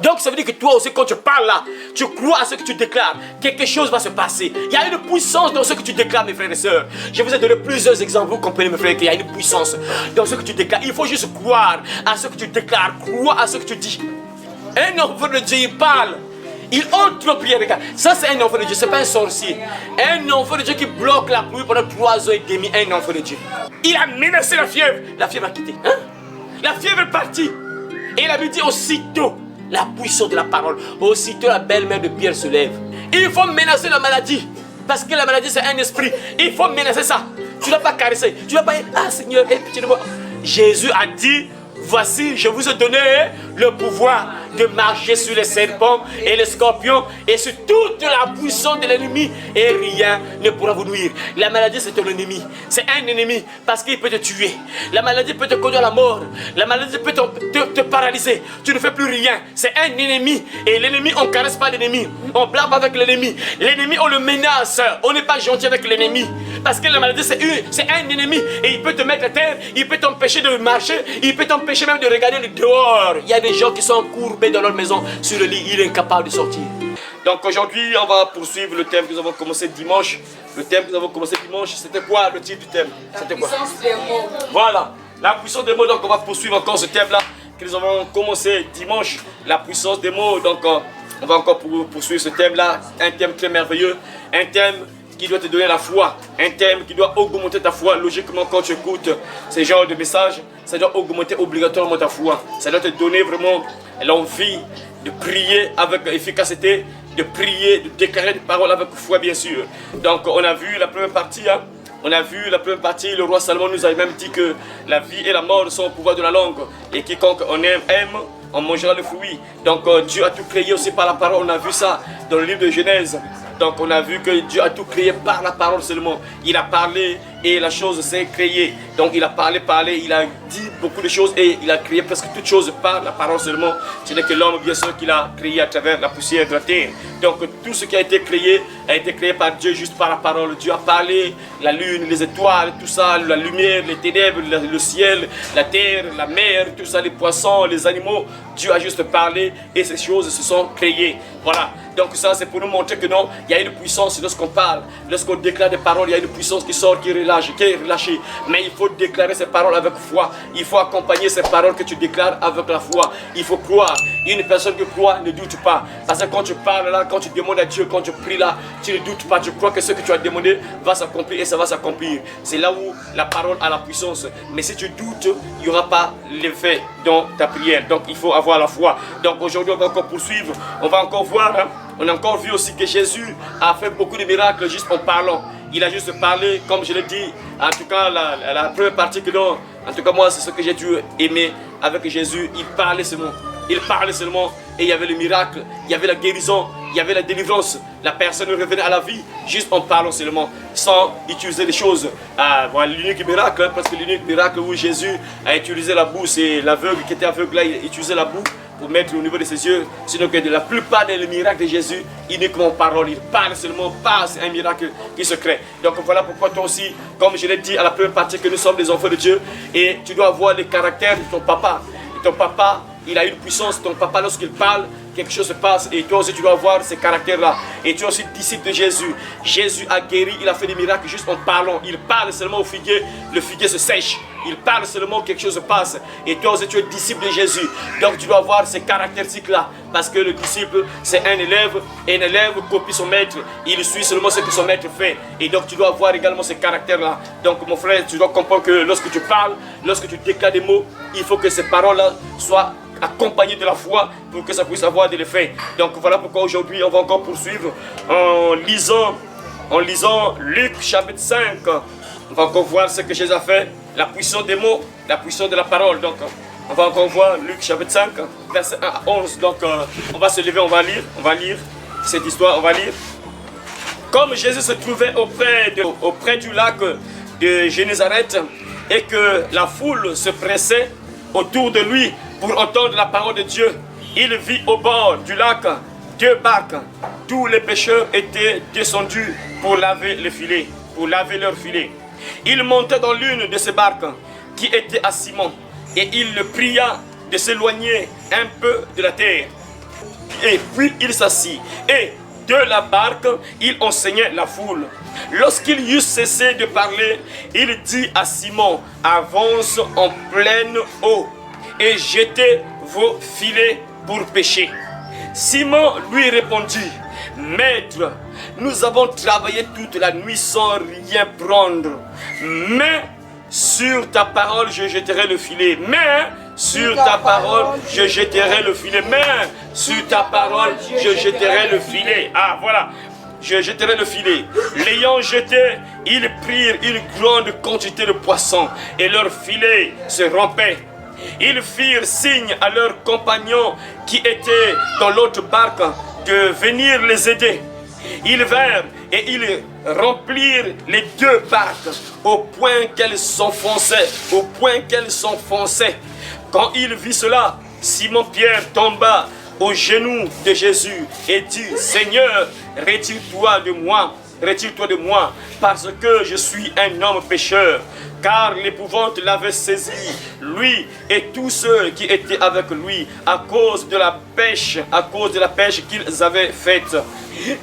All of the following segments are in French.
Donc ça veut dire que toi aussi quand tu parles là, tu crois à ce que tu déclares. Quelque chose va se passer. Il y a une puissance dans ce que tu déclares, mes frères et sœurs. Je vous ai donné plusieurs exemples. Vous comprenez, mes frères, qu'il y a une puissance dans ce que tu déclares. Il faut juste croire à ce que tu déclares. Croire à ce que tu dis. Un enfant de Dieu, il parle. Il entre en prière. Regarde. Ça, c'est un enfant de Dieu. Ce n'est pas un sorcier. Un enfant de Dieu qui bloque la pluie pendant 3 heures et demie. Un enfant de Dieu. Il a menacé la fièvre. La fièvre a quitté. Hein? La fièvre est partie. Et il avait dit aussitôt la puissance de la parole. Aussitôt la belle-mère de Pierre se lève. Il faut menacer la maladie. Parce que la maladie, c'est un esprit. Il faut menacer ça. Tu ne dois pas caresser. Tu ne dois pas dire, ah Seigneur, aie pitié de moi. Jésus a dit, voici, je vous ai donné le pouvoir de marcher sur les serpents et les scorpions et sur toute la puissance de l'ennemi et rien ne pourra vous nuire. La maladie, c'est ton ennemi. C'est un ennemi parce qu'il peut te tuer. La maladie peut te conduire à la mort. La maladie peut te paralyser. Tu ne fais plus rien. C'est un ennemi. Et l'ennemi, on ne caresse pas l'ennemi. On blâme avec l'ennemi. L'ennemi, on le menace. On n'est pas gentil avec l'ennemi. Parce que la maladie, c'est un ennemi. Et il peut te mettre à terre. Il peut t'empêcher de marcher. Il peut t'empêcher même de regarder le dehors. Il y a des gens qui sont courbés dans leur maison sur le lit. Il est incapable de sortir. Donc aujourd'hui, on va poursuivre le thème que nous avons commencé dimanche. Le thème que nous avons commencé dimanche, c'était quoi le titre du thème? C'était quoi? La puissance des mots. Voilà, la puissance des mots. Donc on va poursuivre encore ce thème-là que nous avons commencé dimanche. La puissance des mots. Donc on va encore poursuivre ce thème-là. Un thème très merveilleux. Un thème qui doit te donner la foi, un thème qui doit augmenter ta foi. Logiquement, quand tu écoutes ce genre de message, ça doit augmenter obligatoirement ta foi. Ça doit te donner vraiment l'envie de prier avec efficacité, de prier, de déclarer des paroles avec foi, bien sûr. Donc, on a vu la première partie, hein. On a vu la première partie, le roi Salomon nous a même dit que la vie et la mort sont au pouvoir de la langue. Et quiconque on aime, on mangera le fruit. Donc, Dieu a tout créé aussi par la parole. On a vu ça dans le livre de Genèse. Donc on a vu que Dieu a tout créé par la parole seulement. Il a parlé et la chose s'est créée. Donc il a parlé, il a dit beaucoup de choses et il a créé presque toutes choses par la parole seulement. Ce n'est que l'homme bien sûr qu'il a créé à travers la poussière de la terre. Donc tout ce qui a été créé par Dieu juste par la parole. Dieu a parlé, la lune, les étoiles, tout ça, la lumière, les ténèbres, le ciel, la terre, la mer, tout ça, les poissons, les animaux. Dieu a juste parlé et ces choses se sont créées. Voilà. Donc ça c'est pour nous montrer que non, il y a une puissance lorsqu'on parle, lorsqu'on déclare des paroles, il y a une puissance qui sort, qui est relâchée. Mais il faut déclarer ces paroles avec foi. Il faut accompagner ces paroles que tu déclares avec la foi. Il faut croire. Une personne qui croit ne doute pas. Parce que quand tu parles là, quand tu demandes à Dieu, quand tu pries là, tu ne doutes pas. Tu crois que ce que tu as demandé va s'accomplir et ça va s'accomplir. C'est là où la parole a la puissance. Mais si tu doutes, il n'y aura pas l'effet dans ta prière. Donc il faut avoir la foi. Donc aujourd'hui on va encore poursuivre. On va encore voir, hein. On a encore vu aussi que Jésus a fait beaucoup de miracles juste en parlant. Il a juste parlé, comme je l'ai dit, en tout cas la première partie que non, en tout cas moi c'est ce que j'ai dû aimer avec Jésus. Il parlait seulement. Il parlait seulement et il y avait le miracle, il y avait la guérison, il y avait la délivrance. La personne revenait à la vie juste en parlant seulement, sans utiliser les choses. Voilà l'unique miracle, hein, parce que l'unique miracle où Jésus a utilisé la boue, c'est l'aveugle qui était aveugle là, il a utilisé la boue pour mettre au niveau de ses yeux. Sinon que de la plupart des miracles de Jésus, uniquement parole, il parle seulement, c'est un miracle qui se crée. Donc voilà pourquoi toi aussi, comme je l'ai dit à la première partie, que nous sommes des enfants de Dieu et tu dois avoir le caractère de ton papa. Et ton papa, il a une puissance, ton papa lorsqu'il parle, quelque chose se passe et toi aussi tu dois avoir ces caractères-là. Et tu es aussi disciple de Jésus. Jésus a guéri, il a fait des miracles juste en parlant. Il parle seulement au figuier, le figuier se sèche. Il parle seulement, quelque chose se passe. Et toi aussi tu es disciple de Jésus. Donc tu dois avoir ces caractéristiques-là. Parce que le disciple, c'est un élève. Et un élève copie son maître. Il suit seulement ce que son maître fait. Et donc tu dois avoir également ces caractères-là. Donc mon frère, tu dois comprendre que lorsque tu parles, lorsque tu déclares des mots, il faut que ces paroles-là soient accompagné de la foi pour que ça puisse avoir de l'effet. Donc voilà pourquoi aujourd'hui on va encore poursuivre en lisant Luc chapitre 5. On va encore voir ce que Jésus a fait, la puissance des mots, la puissance de la parole. Donc on va encore voir Luc chapitre 5, verset 1 à 11. Donc on va se lever, on va lire cette histoire, on va lire. Comme Jésus se trouvait auprès du lac de Génézareth et que la foule se pressait autour de lui pour entendre la parole de Dieu, il vit au bord du lac 2 barques. Tous les pêcheurs étaient descendus pour laver les filets, pour laver leurs filets. Il montait dans l'une de ces barques qui était à Simon et il le pria de s'éloigner un peu de la terre. Et puis il s'assit. Et de la barque, il enseignait la foule. Lorsqu'il eut cessé de parler, il dit à Simon, avance en pleine eau et jetez vos filets pour pêcher. Simon lui répondit, Maître, nous avons travaillé toute la nuit sans rien prendre, mais sur ta parole je jetterai le filet. Mais sur ta parole je jetterai le filet. Mais sur ta parole je jetterai le filet. Ah voilà, je jetterai le filet. L'ayant jeté, ils prirent une grande quantité de poissons et leur filet se rompait. Ils firent signe à leurs compagnons qui étaient dans l'autre barque de venir les aider. Ils vinrent et ils remplirent les deux barques au point qu'elles s'enfonçaient, Quand il vit cela, Simon-Pierre tomba aux genoux de Jésus et dit, Seigneur, retire-toi de moi, parce que je suis un homme pécheur. Car l'épouvante l'avait saisi, lui et tous ceux qui étaient avec lui, à cause de la pêche qu'ils avaient faite.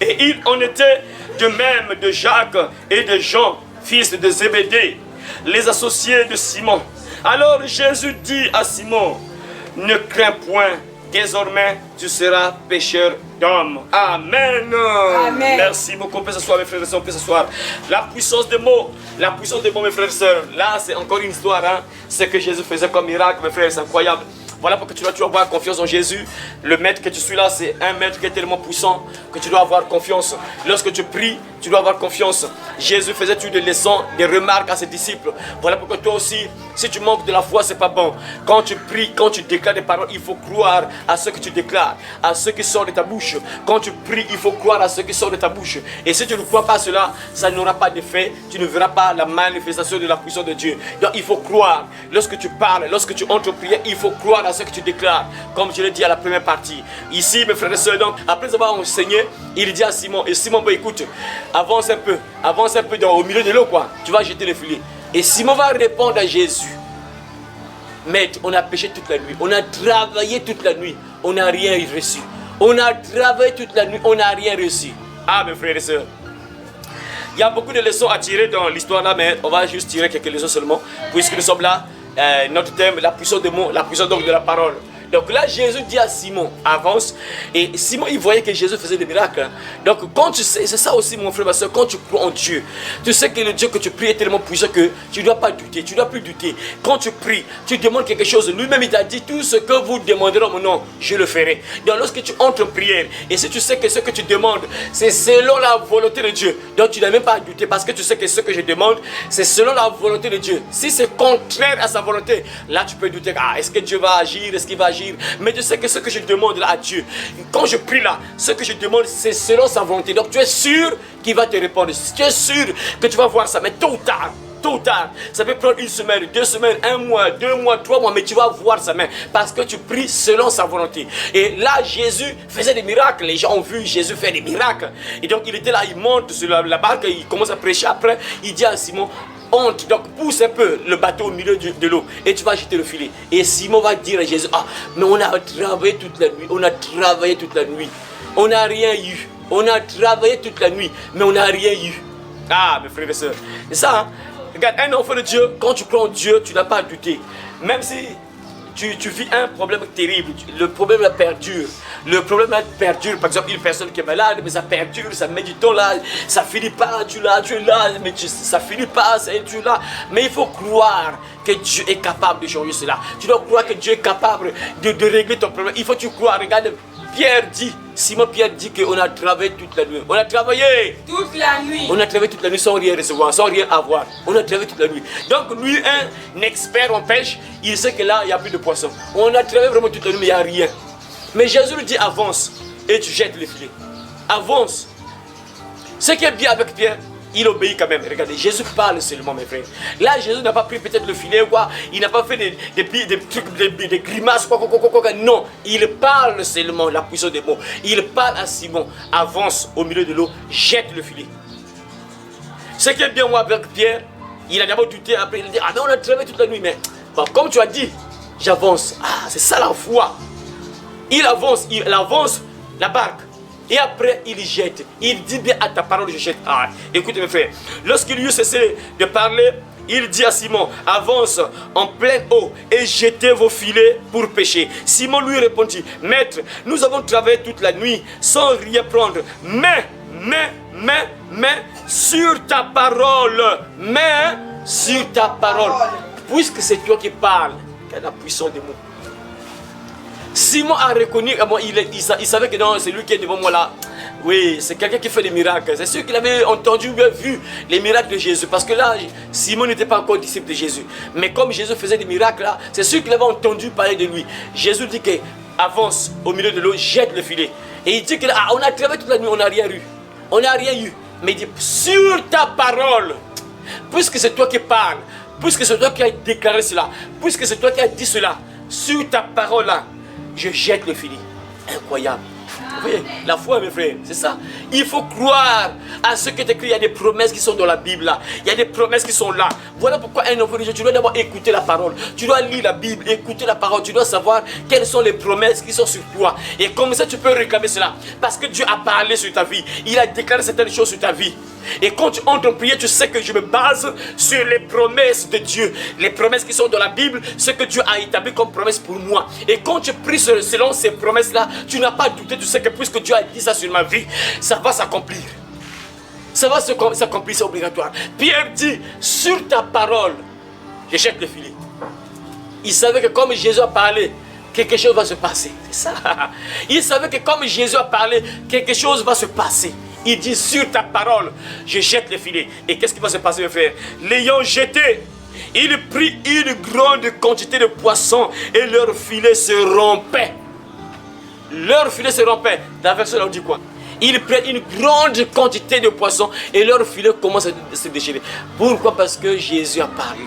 Et il en était de même de Jacques et de Jean, fils de Zébédée, les associés de Simon. Alors Jésus dit à Simon, ne crains point, désormais tu seras pêcheur d'hommes. Amen. Amen. Merci beaucoup. On peut s'asseoir, mes frères et sœurs, on peut s'asseoir. La puissance des mots, mes frères et sœurs. Là, c'est encore une histoire. Hein? Ce que Jésus faisait comme miracle, mes frères, c'est incroyable. Voilà pourquoi tu dois toujours avoir confiance en Jésus. Le maître que tu suis là, c'est un maître qui est tellement puissant que tu dois avoir confiance. Lorsque tu pries, tu dois avoir confiance. Jésus faisait toujours des leçons, des remarques à ses disciples. Voilà pourquoi toi aussi, si tu manques de la foi, c'est pas bon. Quand tu pries, quand tu déclares des paroles, il faut croire à ce que tu déclares, à ce qui sort de ta bouche. Quand tu pries, il faut croire à ce qui sort de ta bouche. Et si tu ne crois pas à cela, ça n'aura pas d'effet. Tu ne verras pas la manifestation de la puissance de Dieu. Donc il faut croire. Lorsque tu parles, lorsque tu entres en prière, il faut croire à ce que tu déclares. Comme je l'ai dit à la première partie. Ici, mes frères et sœurs, donc, après avoir enseigné, il dit à Simon, et Simon, bah, écoute, avance un peu au milieu de l'eau, quoi. Tu vas jeter le filet. Et Simon va répondre à Jésus. Maître, on a pêché toute la nuit, on a travaillé toute la nuit, on n'a rien reçu. On a travaillé toute la nuit, on n'a rien reçu. Ah, mes frères et sœurs. Il y a beaucoup de leçons à tirer dans l'histoire là, mais on va juste tirer quelques leçons seulement, puisque nous sommes là. Notre thème, la puissance des mots, la puissance donc de la parole. Donc là, Jésus dit à Simon, avance. Et Simon, il voyait que Jésus faisait des miracles. Hein. Donc quand tu sais, c'est ça aussi mon frère, ma soeur, quand tu crois en Dieu, tu sais que le Dieu que tu pries est tellement puissant que tu ne dois pas douter, tu ne dois plus douter. Quand tu pries, tu demandes quelque chose, lui-même il t'a dit, tout ce que vous demanderez en mon nom, je le ferai. Donc lorsque tu entres en prière, et si tu sais que ce que tu demandes, c'est selon la volonté de Dieu, donc tu n'as même pas à douter parce que tu sais que ce que je demande, c'est selon la volonté de Dieu. Si c'est contraire à sa volonté, là tu peux douter, ah, est-ce que Dieu va agir, est-ce qu'il va agir? Mais tu sais que ce que je demande là à Dieu, quand je prie là, ce que je demande c'est selon sa volonté. Donc tu es sûr qu'il va te répondre. Tu es sûr que tu vas voir ça, mais tôt ou tard, ça peut prendre une semaine, 2 semaines, 1 mois, 2 mois, 3 mois, mais tu vas voir ça, mais parce que tu pries selon sa volonté. Et là, Jésus faisait des miracles. Les gens ont vu Jésus faire des miracles. Et donc il était là, il monte sur la barque, il commence à prêcher. Après, il dit à Simon, honte, donc pousse un peu le bateau au milieu de l'eau et tu vas jeter le filet. Et Simon va dire à Jésus, ah, mais on a travaillé toute la nuit, on n'a rien eu. On a travaillé toute la nuit, mais on n'a rien eu. Ah, mes frères et sœurs, c'est ça, hein? Regarde, un enfant de Dieu, quand tu crois en Dieu, tu n'as pas à douter. Même si tu vis un problème terrible, le problème là perdure. Le problème là perdure, par exemple, une personne qui est malade, mais ça perdure, ça met du temps là, ça finit pas, tu es là, mais ça finit pas, tu es là. Mais il faut croire que Dieu est capable de changer cela. Tu dois croire que Dieu est capable de régler ton problème. Il faut que tu crois. Regarde, Simon Pierre dit qu'on a travaillé toute la nuit. On a travaillé toute la nuit. On a travaillé toute la nuit sans rien recevoir, sans rien avoir. On a travaillé toute la nuit. Donc lui, un expert en pêche, il sait que là, il n'y a plus de poissons. On a travaillé vraiment toute la nuit, mais il n'y a rien. Mais Jésus lui dit avance et tu jettes le filet. Avance. Ce qui est bien avec Pierre, il obéit quand même. Regardez, Jésus parle seulement, mes frères. Là, Jésus n'a pas pris peut-être le filet ou quoi. Il n'a pas fait des trucs, des grimaces, quoi. Non, il parle seulement, la puissance des mots. Il parle à Simon, avance au milieu de l'eau, jette le filet. Ce qui est bien, moi, avec Pierre, il a d'abord douté, après il a dit, ah non, on a travaillé toute la nuit, mais bon, comme tu as dit, j'avance. Ah, c'est ça la foi. Il avance la barque. Et après, il jette. Il dit bien à ta parole, je jette. Ah, écoutez mes frères, lorsqu'il eut cessé de parler, il dit à Simon, avance en pleine eau et jetez vos filets pour pêcher. Simon lui répondit, maître, nous avons travaillé toute la nuit sans rien prendre. Mais, sur ta parole, sur ta parole, puisque c'est toi qui parles, quelle est la puissance des mots. Simon a reconnu, il savait que non, c'est lui qui est devant moi là. Oui, c'est quelqu'un qui fait des miracles. C'est sûr qu'il avait entendu, bien vu les miracles de Jésus. Parce que là, Simon n'était pas encore disciple de Jésus. Mais comme Jésus faisait des miracles là, c'est sûr qu'il avait entendu parler de lui. Jésus dit que avance au milieu de l'eau, jette le filet. Et il dit que on a travaillé toute la nuit, on n'a rien eu. On n'a rien eu. Mais il dit, sur ta parole, puisque c'est toi qui parles, puisque c'est toi qui as déclaré cela, puisque c'est toi qui as dit cela, sur ta parole là, je jette le filet. Incroyable. Vous voyez, la foi, mes frères, c'est ça. Il faut croire à ce qui est écrit. Il y a des promesses qui sont dans la Bible là. Il y a des promesses qui sont là. Voilà pourquoi un enfant de Dieu, tu dois d'abord écouter la parole. Tu dois lire la Bible, écouter la parole. Tu dois savoir quelles sont les promesses qui sont sur toi. Et comme ça, tu peux réclamer cela. Parce que Dieu a parlé sur ta vie. Il a déclaré certaines choses sur ta vie. Et quand tu entres en prière, tu sais que je me base sur les promesses de Dieu. Les promesses qui sont dans la Bible, ce que Dieu a établi comme promesse pour moi. Et quand tu pries selon ces promesses-là, tu n'as pas douté, tu sais que puisque Dieu a dit ça sur ma vie, ça va s'accomplir. Ça va s'accomplir, c'est obligatoire. Pierre dit, sur ta parole, je jette le filet. Il savait que comme Jésus a parlé, quelque chose va se passer. C'est ça. Il savait que comme Jésus a parlé, quelque chose va se passer. Il dit, sur ta parole, je jette le filet. Et qu'est-ce qui va se passer, mes frères? L'ayant jeté, il prit une grande quantité de poissons et leur filet se rompait. Leur filet se rompait. Dans la version, on dit quoi? Ils prennent une grande quantité de poissons et leur filet commence à se déchirer. Pourquoi? Parce que Jésus a parlé.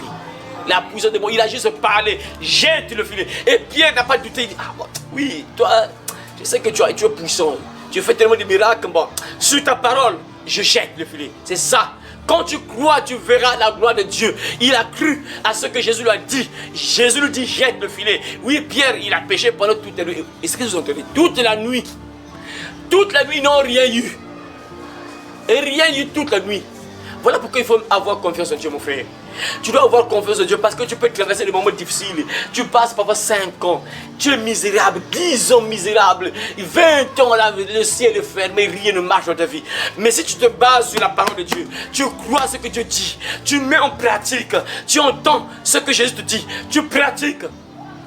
La puissance de mots, il a juste parlé. Jette le filet. Et Pierre n'a pas douté. Il dit, ah oui, toi, je sais que tu es puissant. Tu fais tellement de miracles. Bon, sur ta parole, je jette le filet. C'est ça. Quand tu crois, tu verras la gloire de Dieu. Il a cru à ce que Jésus lui a dit. Jésus lui dit, jette le filet. Oui, Pierre, il a péché pendant toute la nuit. Est-ce que vous entendez? Toute la nuit. Toute la nuit, ils n'ont rien eu. Et rien eu toute la nuit. Voilà pourquoi il faut avoir confiance en Dieu, mon frère. Tu dois avoir confiance en Dieu parce que tu peux traverser des moments difficiles. Tu passes parfois 5 ans. Tu es misérable, 10 ans misérable. 20 ans, là, le ciel est fermé, rien ne marche dans ta vie. Mais si tu te bases sur la parole de Dieu, tu crois ce que Dieu dit, tu mets en pratique, tu entends ce que Jésus te dit, tu pratiques,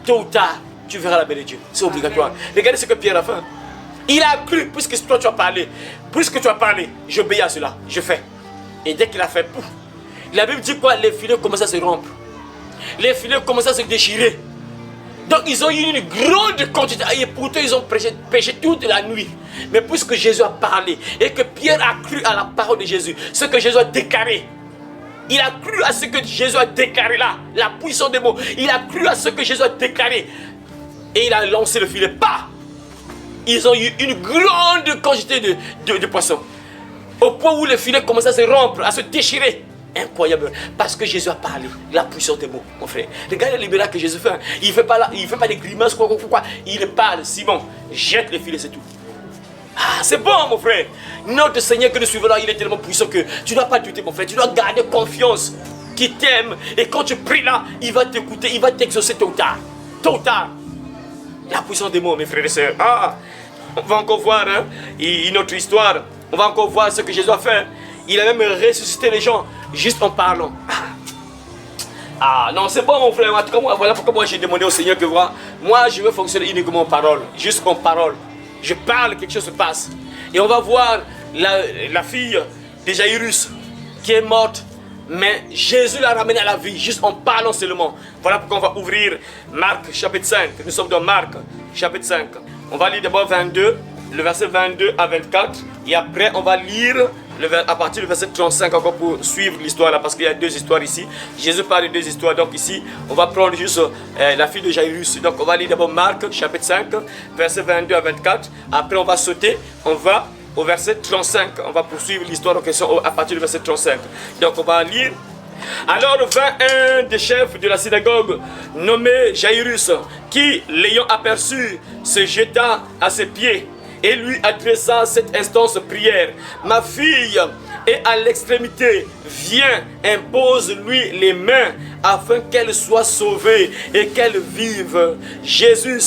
tôt ou tard, tu verras la paix de Dieu. C'est obligatoire. Regardez ce que Pierre a fait. Il a cru, puisque toi tu as parlé, j'obéis à cela, je fais. Et dès qu'il a fait, pouf, la Bible dit quoi? Les filets commencent à se rompre. Les filets commencent à se déchirer. Donc ils ont eu une grande quantité. Et pourtant ils ont péché toute la nuit. Mais puisque Jésus a parlé et que Pierre a cru à la parole de Jésus, ce que Jésus a déclaré. Il a cru à ce que Jésus a déclaré là. La puissance des mots. Il a cru à ce que Jésus a déclaré. Et il a lancé le filet. Pas. Ils ont eu une grande quantité de poissons. Au point où le filet commence à se rompre, à se déchirer. Incroyable. Parce que Jésus a parlé. La puissance des mots, mon frère. Regardez les miracles que Jésus fait. Il ne fait pas des grimaces, quoi. Il parle. Simon, jette le filet, c'est tout. Ah, c'est bon, mon frère. Notre Seigneur que nous suivons là, il est tellement puissant que tu ne dois pas douter, mon frère. Tu dois garder confiance. Qui t'aime. Et quand tu pries là, il va t'écouter. Il va t'exaucer tôt ou tard. Tôt ou tard. La puissance des mots, mes frères et sœurs. Ah, on va encore voir une autre histoire. On va encore voir ce que Jésus a fait. Il a même ressuscité les gens juste en parlant. Ah non, c'est bon, mon frère. En tout cas, voilà pourquoi moi j'ai demandé au Seigneur que moi je veux fonctionner uniquement en parole. Juste en parole. Je parle, quelque chose se passe. Et on va voir la fille de Jairus qui est morte. Mais Jésus l'a ramenée à la vie, juste en parlant seulement. Voilà pourquoi on va ouvrir Marc chapitre 5. Nous sommes dans Marc chapitre 5. On va lire d'abord 22, le verset 22 à 24. Et après, on va lire à partir du verset 35 encore pour suivre l'histoire là. Parce qu'il y a 2 histoires ici. Jésus parle de 2 histoires. Donc ici, on va prendre juste la fille de Jairus. Donc on va lire d'abord Marc chapitre 5, verset 22 à 24. Après, on va sauter. On va au verset 35, on va poursuivre l'histoire en question à partir du verset 35. Donc on va lire. Alors vint un des chefs de la synagogue, nommé Jairus, qui, l'ayant aperçu, se jeta à ses pieds et lui adressa cette instance prière. Ma fille est à l'extrémité, viens, impose-lui les mains afin qu'elle soit sauvée et qu'elle vive. Jésus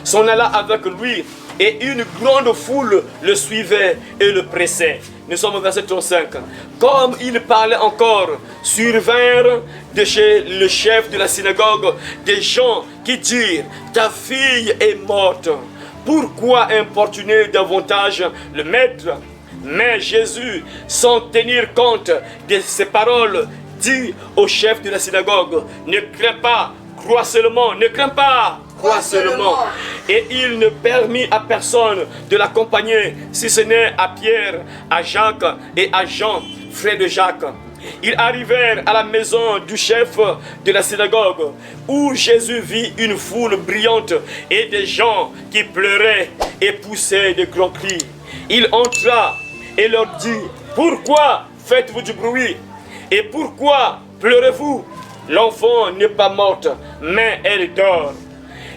s'en alla avec lui et une grande foule le suivait et le pressait. Nous sommes au verset 35. Comme il parlait encore, survinrent de chez le chef de la synagogue des gens qui dirent, ta fille est morte. Pourquoi importuner davantage le maître? Mais Jésus, sans tenir compte de ces paroles, dit au chef de la synagogue, ne crains pas, crois seulement, ne crains pas, crois seulement. Et il ne permit à personne de l'accompagner, si ce n'est à Pierre, à Jacques et à Jean, frère de Jacques. Ils arrivèrent à la maison du chef de la synagogue, où Jésus vit une foule brillante et des gens qui pleuraient et poussaient de grands cris. Il entra et leur dit, pourquoi faites-vous du bruit? Et pourquoi pleurez-vous? L'enfant n'est pas morte, mais elle dort.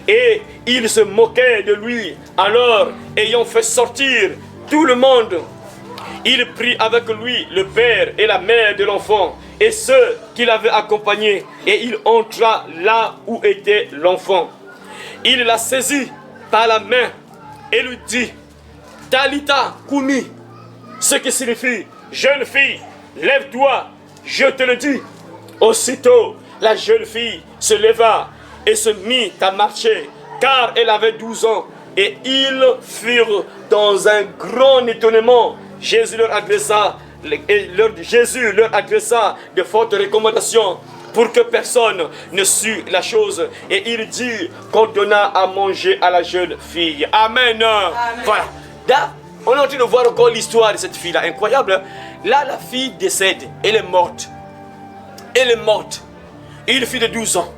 Et il se moquait de lui. Alors, ayant fait sortir tout le monde, il prit avec lui le père et la mère de l'enfant et ceux qui l'avaient accompagné, et il entra là où était l'enfant. Il la saisit par la main et lui dit, Talita Koumi, ce qui signifie, jeune fille, lève-toi, je te le dis. Aussitôt, la jeune fille se leva et se mit à marcher, car elle avait 12 ans, et ils furent dans un grand étonnement. Jésus leur adressa de fortes recommandations pour que personne ne sût la chose. Et il dit qu'on donna à manger à la jeune fille. Amen. Amen. Voilà. Là, on est en train de voir encore l'histoire de cette fille-là. Incroyable. Là, la fille décède. Elle est morte. Elle est morte. Une fille de 12 ans.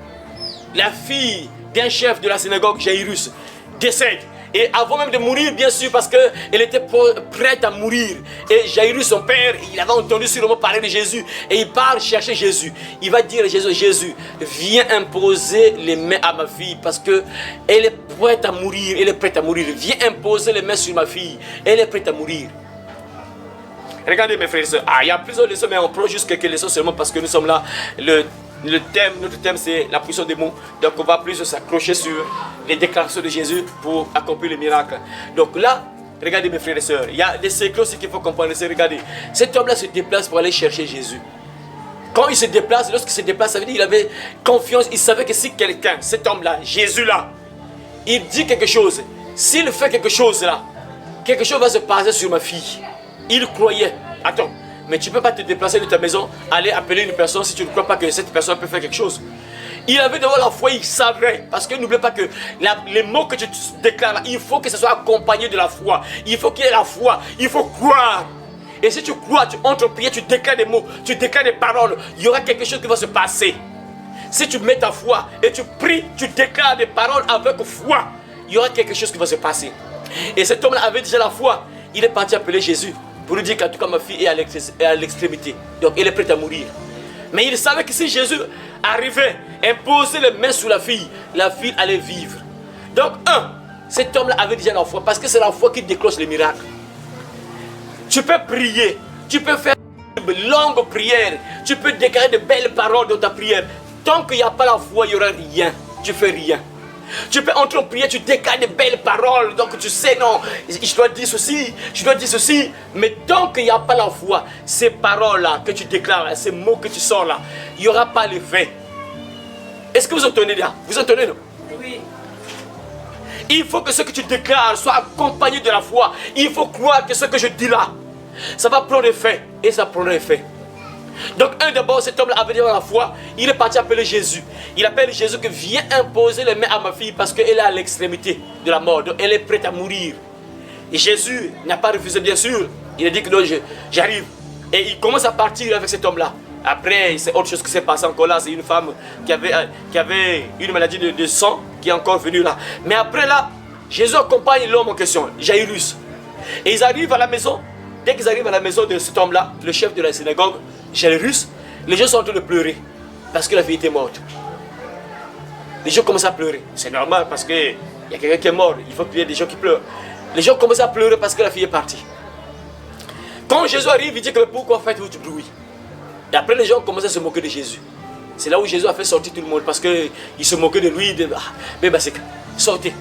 La fille d'un chef de la synagogue, Jairus, décède. Et avant même de mourir, bien sûr, parce qu'elle était prête à mourir. Et Jairus, son père, il avait entendu sûrement parler de Jésus. Et il part chercher Jésus. Il va dire à Jésus, Jésus, viens imposer les mains à ma fille parce qu'elle est prête à mourir. Elle est prête à mourir. Viens imposer les mains sur ma fille. Elle est prête à mourir. Regardez mes frères et sœurs. Il y a plusieurs leçons, mais on prend juste quelques leçons seulement parce que nous sommes là. Notre thème c'est la puissance des mots. Donc on va plus s'accrocher sur les déclarations de Jésus pour accomplir le miracle. Donc là, regardez mes frères et sœurs, il y a des secrets aussi qu'il faut comprendre. Regardez, cet homme-là se déplace pour aller chercher Jésus. Quand il se déplace, lorsqu'il se déplace, ça veut dire qu'il avait confiance. Il savait que si quelqu'un, cet homme-là, Jésus-là, il dit quelque chose, s'il fait quelque chose là, quelque chose va se passer sur ma fille. Il croyait. Attends. Mais tu ne peux pas te déplacer de ta maison, aller appeler une personne si tu ne crois pas que cette personne peut faire quelque chose. Il avait devant la foi, il savait. Parce que n'oublie pas que les mots que tu déclares, il faut que ce soit accompagné de la foi. Il faut qu'il y ait la foi, il faut croire. Et si tu crois, tu entres en prière, tu déclares des mots, tu déclares des paroles, il y aura quelque chose qui va se passer. Si tu mets ta foi et tu pries, tu déclares des paroles avec foi, il y aura quelque chose qui va se passer. Et cet homme-là avait déjà la foi. Il est parti appeler Jésus pour lui dire qu'en tout cas ma fille est à l'extrémité. Donc elle est prête à mourir. Mais il savait que si Jésus arrivait, imposait les mains sur la fille allait vivre. Donc cet homme-là avait déjà la foi parce que c'est la foi qui déclenche les miracles. Tu peux prier, tu peux faire de longues prières, tu peux déclarer de belles paroles dans ta prière. Tant qu'il n'y a pas la foi, il n'y aura rien. Tu ne fais rien. Tu peux entrer en prière, tu déclares de belles paroles. Donc tu sais, non, je dois dire ceci, je dois dire ceci. Mais tant qu'il n'y a pas la foi, ces paroles-là que tu déclares, ces mots que tu sors là, il n'y aura pas l'effet. Est-ce que vous entendez là? Vous entendez, non? Oui. Il faut que ce que tu déclares soit accompagné de la foi. Il faut croire que ce que je dis là, ça va prendre effet. Et ça prendra effet. Donc d'abord, cet homme avait déjà la foi. Il est parti appeler Jésus. Il appelle Jésus que viens imposer les mains à ma fille parce qu'elle est à l'extrémité de la mort. Donc elle est prête à mourir. Et Jésus n'a pas refusé, bien sûr. Il a dit que non, j'arrive. Et il commence à partir avec cet homme-là. Après, c'est autre chose qui s'est passé encore là. C'est une femme qui avait une maladie de sang qui est encore venue là. Mais après là, Jésus accompagne l'homme en question, Jairus. Et ils arrivent à la maison. Dès qu'ils arrivent à la maison de cet homme-là, le chef de la synagogue, Jairus, les gens sont en train de pleurer parce que la fille était morte. Les gens commencent à pleurer. C'est normal parce qu'il y a quelqu'un qui est mort. Il faut qu'il y ait des gens qui pleurent. Les gens commencent à pleurer parce que la fille est partie. Quand Jésus arrive, il dit que pourquoi faites-vous du bruit? Et après les gens commencent à se moquer de Jésus. C'est là où Jésus a fait sortir tout le monde parce qu'ils se moquaient de lui. Mais bah, c'est sortez.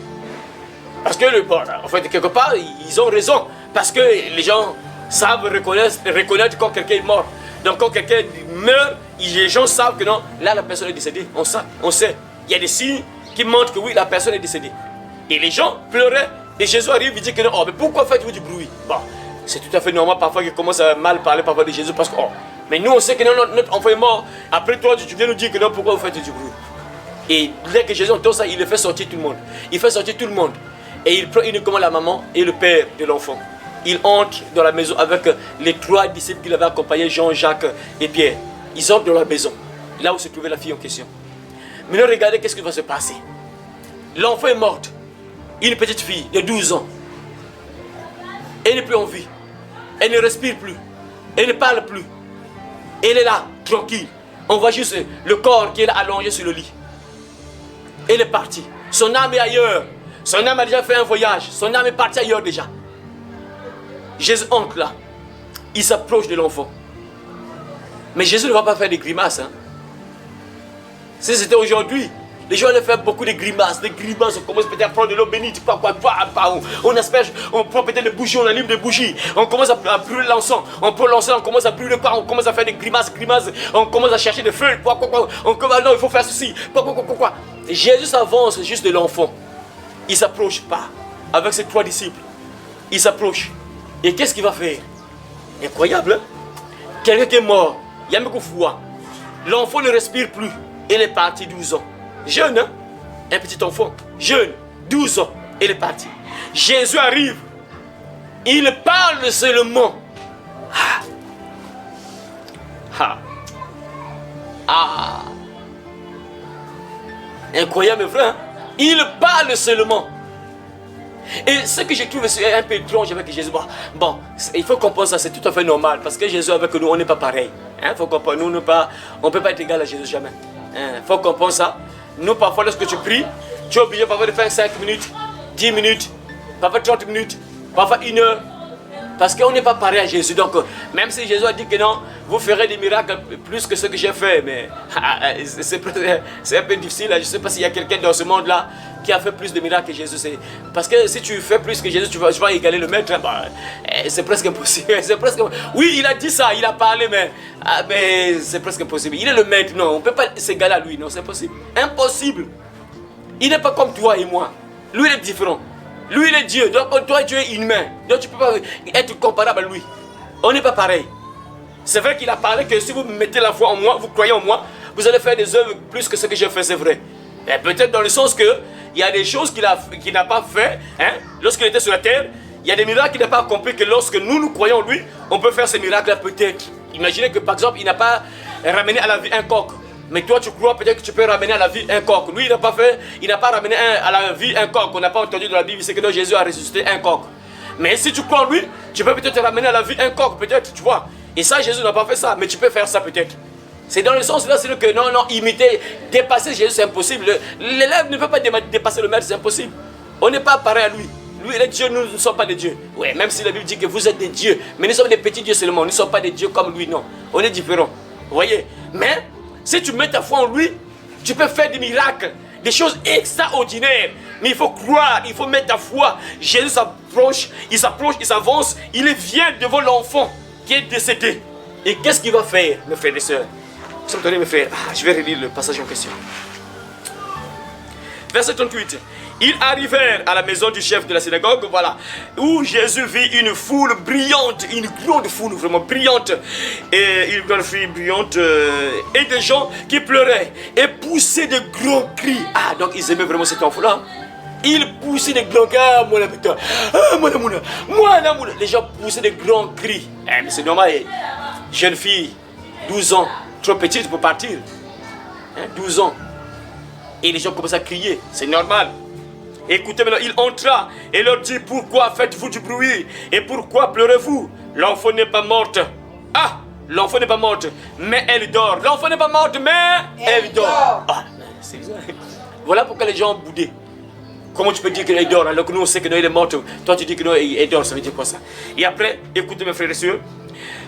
Parce que, en fait, quelque part, ils ont raison. Parce que les gens savent reconnaître quand quelqu'un est mort. Donc quand quelqu'un meurt, les gens savent que non, là la personne est décédée. On sait. Il y a des signes qui montrent que oui, la personne est décédée. Et les gens pleuraient. Et Jésus arrive, il dit que non, oh, mais pourquoi faites-vous du bruit? Bon, c'est tout à fait normal parfois qu'ils commencent à mal parler parfois de Jésus parce que, oh, mais nous on sait que non, notre enfant est mort. Après toi, tu viens nous dire que non, pourquoi vous faites du bruit? Et dès que Jésus entend ça, il le fait sortir tout le monde. Il fait sortir tout le monde. Et il prend uniquement la maman et le père de l'enfant. Il entre dans la maison avec les 3 disciples qui l'avaient accompagné, Jean, Jacques et Pierre. Ils entrent dans la maison, là où se trouvait la fille en question. Maintenant, regardez qu'est-ce qui va se passer. L'enfant est morte. Une petite fille de 12 ans. Elle n'est plus en vie. Elle ne respire plus. Elle ne parle plus. Elle est là, tranquille. On voit juste le corps qui est là allongé sur le lit. Elle est partie. Son âme est ailleurs. Son âme a déjà fait un voyage. Son âme est partie ailleurs déjà. Jésus entre là. Il s'approche de l'enfant. Mais Jésus ne va pas faire des grimaces. Hein. Si c'était aujourd'hui, les gens allaient faire beaucoup de grimaces. On commence peut-être à prendre de l'eau bénite. On asperge, on prend peut-être des bougies, on allume des bougies. On commence à brûler l'encens. On prend l'encens, on commence à brûler quoi. On commence à faire des grimaces. On commence à chercher des feux. On commence, non, il faut faire ceci. Et Jésus s'avance juste de l'enfant. Il s'approche pas. Avec ses 3 disciples. Il s'approche. Et qu'est-ce qu'il va faire? Incroyable, hein? Quelqu'un qui est mort. Il y a beaucoup de foi. L'enfant ne respire plus. Il est parti 12 ans. Jeune, hein? Un petit enfant. Jeune. 12 ans. Il est parti. Jésus arrive. Il parle seulement. Incroyable, vrai, hein? Il parle seulement. Et ce que je trouve un peu étrange avec Jésus, bon, il faut comprendre ça, c'est tout à fait normal. Parce que Jésus avec nous, on n'est pas pareil. Hein? Faut comprendre, on ne peut pas être égal à Jésus jamais. Il faut comprendre ça. Nous, parfois, lorsque tu pries, tu es obligé parfois de faire 5 minutes, 10 minutes, parfois 30 minutes, parfois 1 heure. Parce qu'on n'est pas pareil à Jésus. Donc, même si Jésus a dit que non, vous ferez des miracles plus que ce que j'ai fait, mais c'est un peu difficile. Je ne sais pas s'il y a quelqu'un dans ce monde-là qui a fait plus de miracles que Jésus. Parce que si tu fais plus que Jésus, tu vas égaler le maître. C'est presque impossible. Oui, il a dit ça, il a parlé, mais c'est presque impossible. Il est le maître, non, on ne peut pas s'égaler à lui, non, c'est impossible. Impossible. Il n'est pas comme toi et moi. Lui, il est différent. Lui, il est Dieu. Donc, toi, tu es humain. Donc, tu ne peux pas être comparable à lui. On n'est pas pareil. C'est vrai qu'il a parlé que si vous mettez la foi en moi, vous croyez en moi, vous allez faire des œuvres plus que ce que j'ai fait, c'est vrai. Et peut-être dans le sens que il y a des choses qu'il n'a pas fait. Hein, lorsqu'il était sur la terre, il y a des miracles qu'il n'a pas accomplis que lorsque nous croyons en lui, on peut faire ces miracles-là peut-être. Imaginez que par exemple, il n'a pas ramené à la vie un coq. Mais toi, tu crois peut-être que tu peux ramener à la vie un coq. Lui, il n'a pas ramené à la vie un coq. On n'a pas entendu dans la Bible, c'est que Jésus a ressuscité un coq. Mais si tu crois en lui, tu peux peut-être ramener à la vie un coq, peut-être, tu vois. Et ça, Jésus n'a pas fait ça, mais tu peux faire ça peut-être. C'est dans le sens là, c'est que non, imiter, dépasser Jésus, c'est impossible. L'élève ne peut pas dépasser le maître, c'est impossible. On n'est pas pareil à lui. Lui, il est Dieu, nous ne sommes pas des dieux. Oui, même si la Bible dit que vous êtes des dieux, mais nous sommes des petits dieux seulement. Nous ne sommes pas des dieux comme lui, non. On est différents. Vous voyez? Mais si tu mets ta foi en lui, tu peux faire des miracles, des choses extraordinaires. Mais il faut croire, il faut mettre ta foi. Jésus s'approche, il s'avance, il vient devant l'enfant qui est décédé. Et qu'est-ce qu'il va faire, mes frères et sœurs? Vous entendez, mes frères? Je vais relire le passage en question. Verset 38. Ils arrivèrent à la maison du chef de la synagogue, voilà, où Jésus vit une foule brillante, une grande foule vraiment brillante, et une grande foule brillante, et des gens qui pleuraient et poussaient de grands cris. Donc ils aimaient vraiment cet enfant-là. Ils poussaient de grands cris. Les gens poussaient de grands cris. Mais c'est normal, jeune fille, 12 ans, trop petite pour partir. 12 ans. Et les gens commencent à crier, c'est normal. Écoutez maintenant, il entra et leur dit: pourquoi faites-vous du bruit? Et pourquoi pleurez-vous? L'enfant n'est pas morte. L'enfant n'est pas morte, mais elle dort. L'enfant n'est pas morte, mais elle dort. C'est bizarre. Voilà pourquoi les gens ont boudé. Comment tu peux dire qu'il dort alors que nous on sait qu'il est mort? Toi tu dis qu'il dort, ça veut dire quoi ça? Et après, écoutez mes frères et sœurs,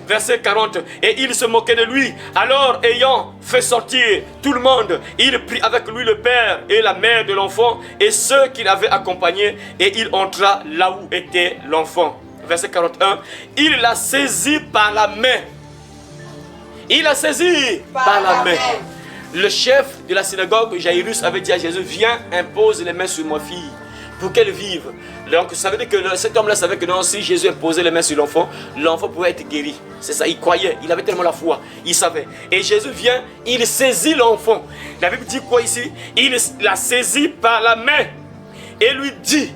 verset 40, et il se moquait de lui. Alors, ayant fait sortir tout le monde, il prit avec lui le père et la mère de l'enfant et ceux qui l'avaient accompagné, et il entra là où était l'enfant. Verset 41, il l'a saisi par la main. Il l'a saisi par la main. Le chef de la synagogue, Jairus, avait dit à Jésus, viens, impose les mains sur ma fille pour qu'elle vive. Donc ça veut dire que cet homme-là savait que non, si Jésus imposait les mains sur l'enfant, l'enfant pouvait être guéri. C'est ça, il croyait, il avait tellement la foi, il savait. Et Jésus vient, il saisit l'enfant. La Bible dit quoi ici? Il l'a saisi par la main et lui dit,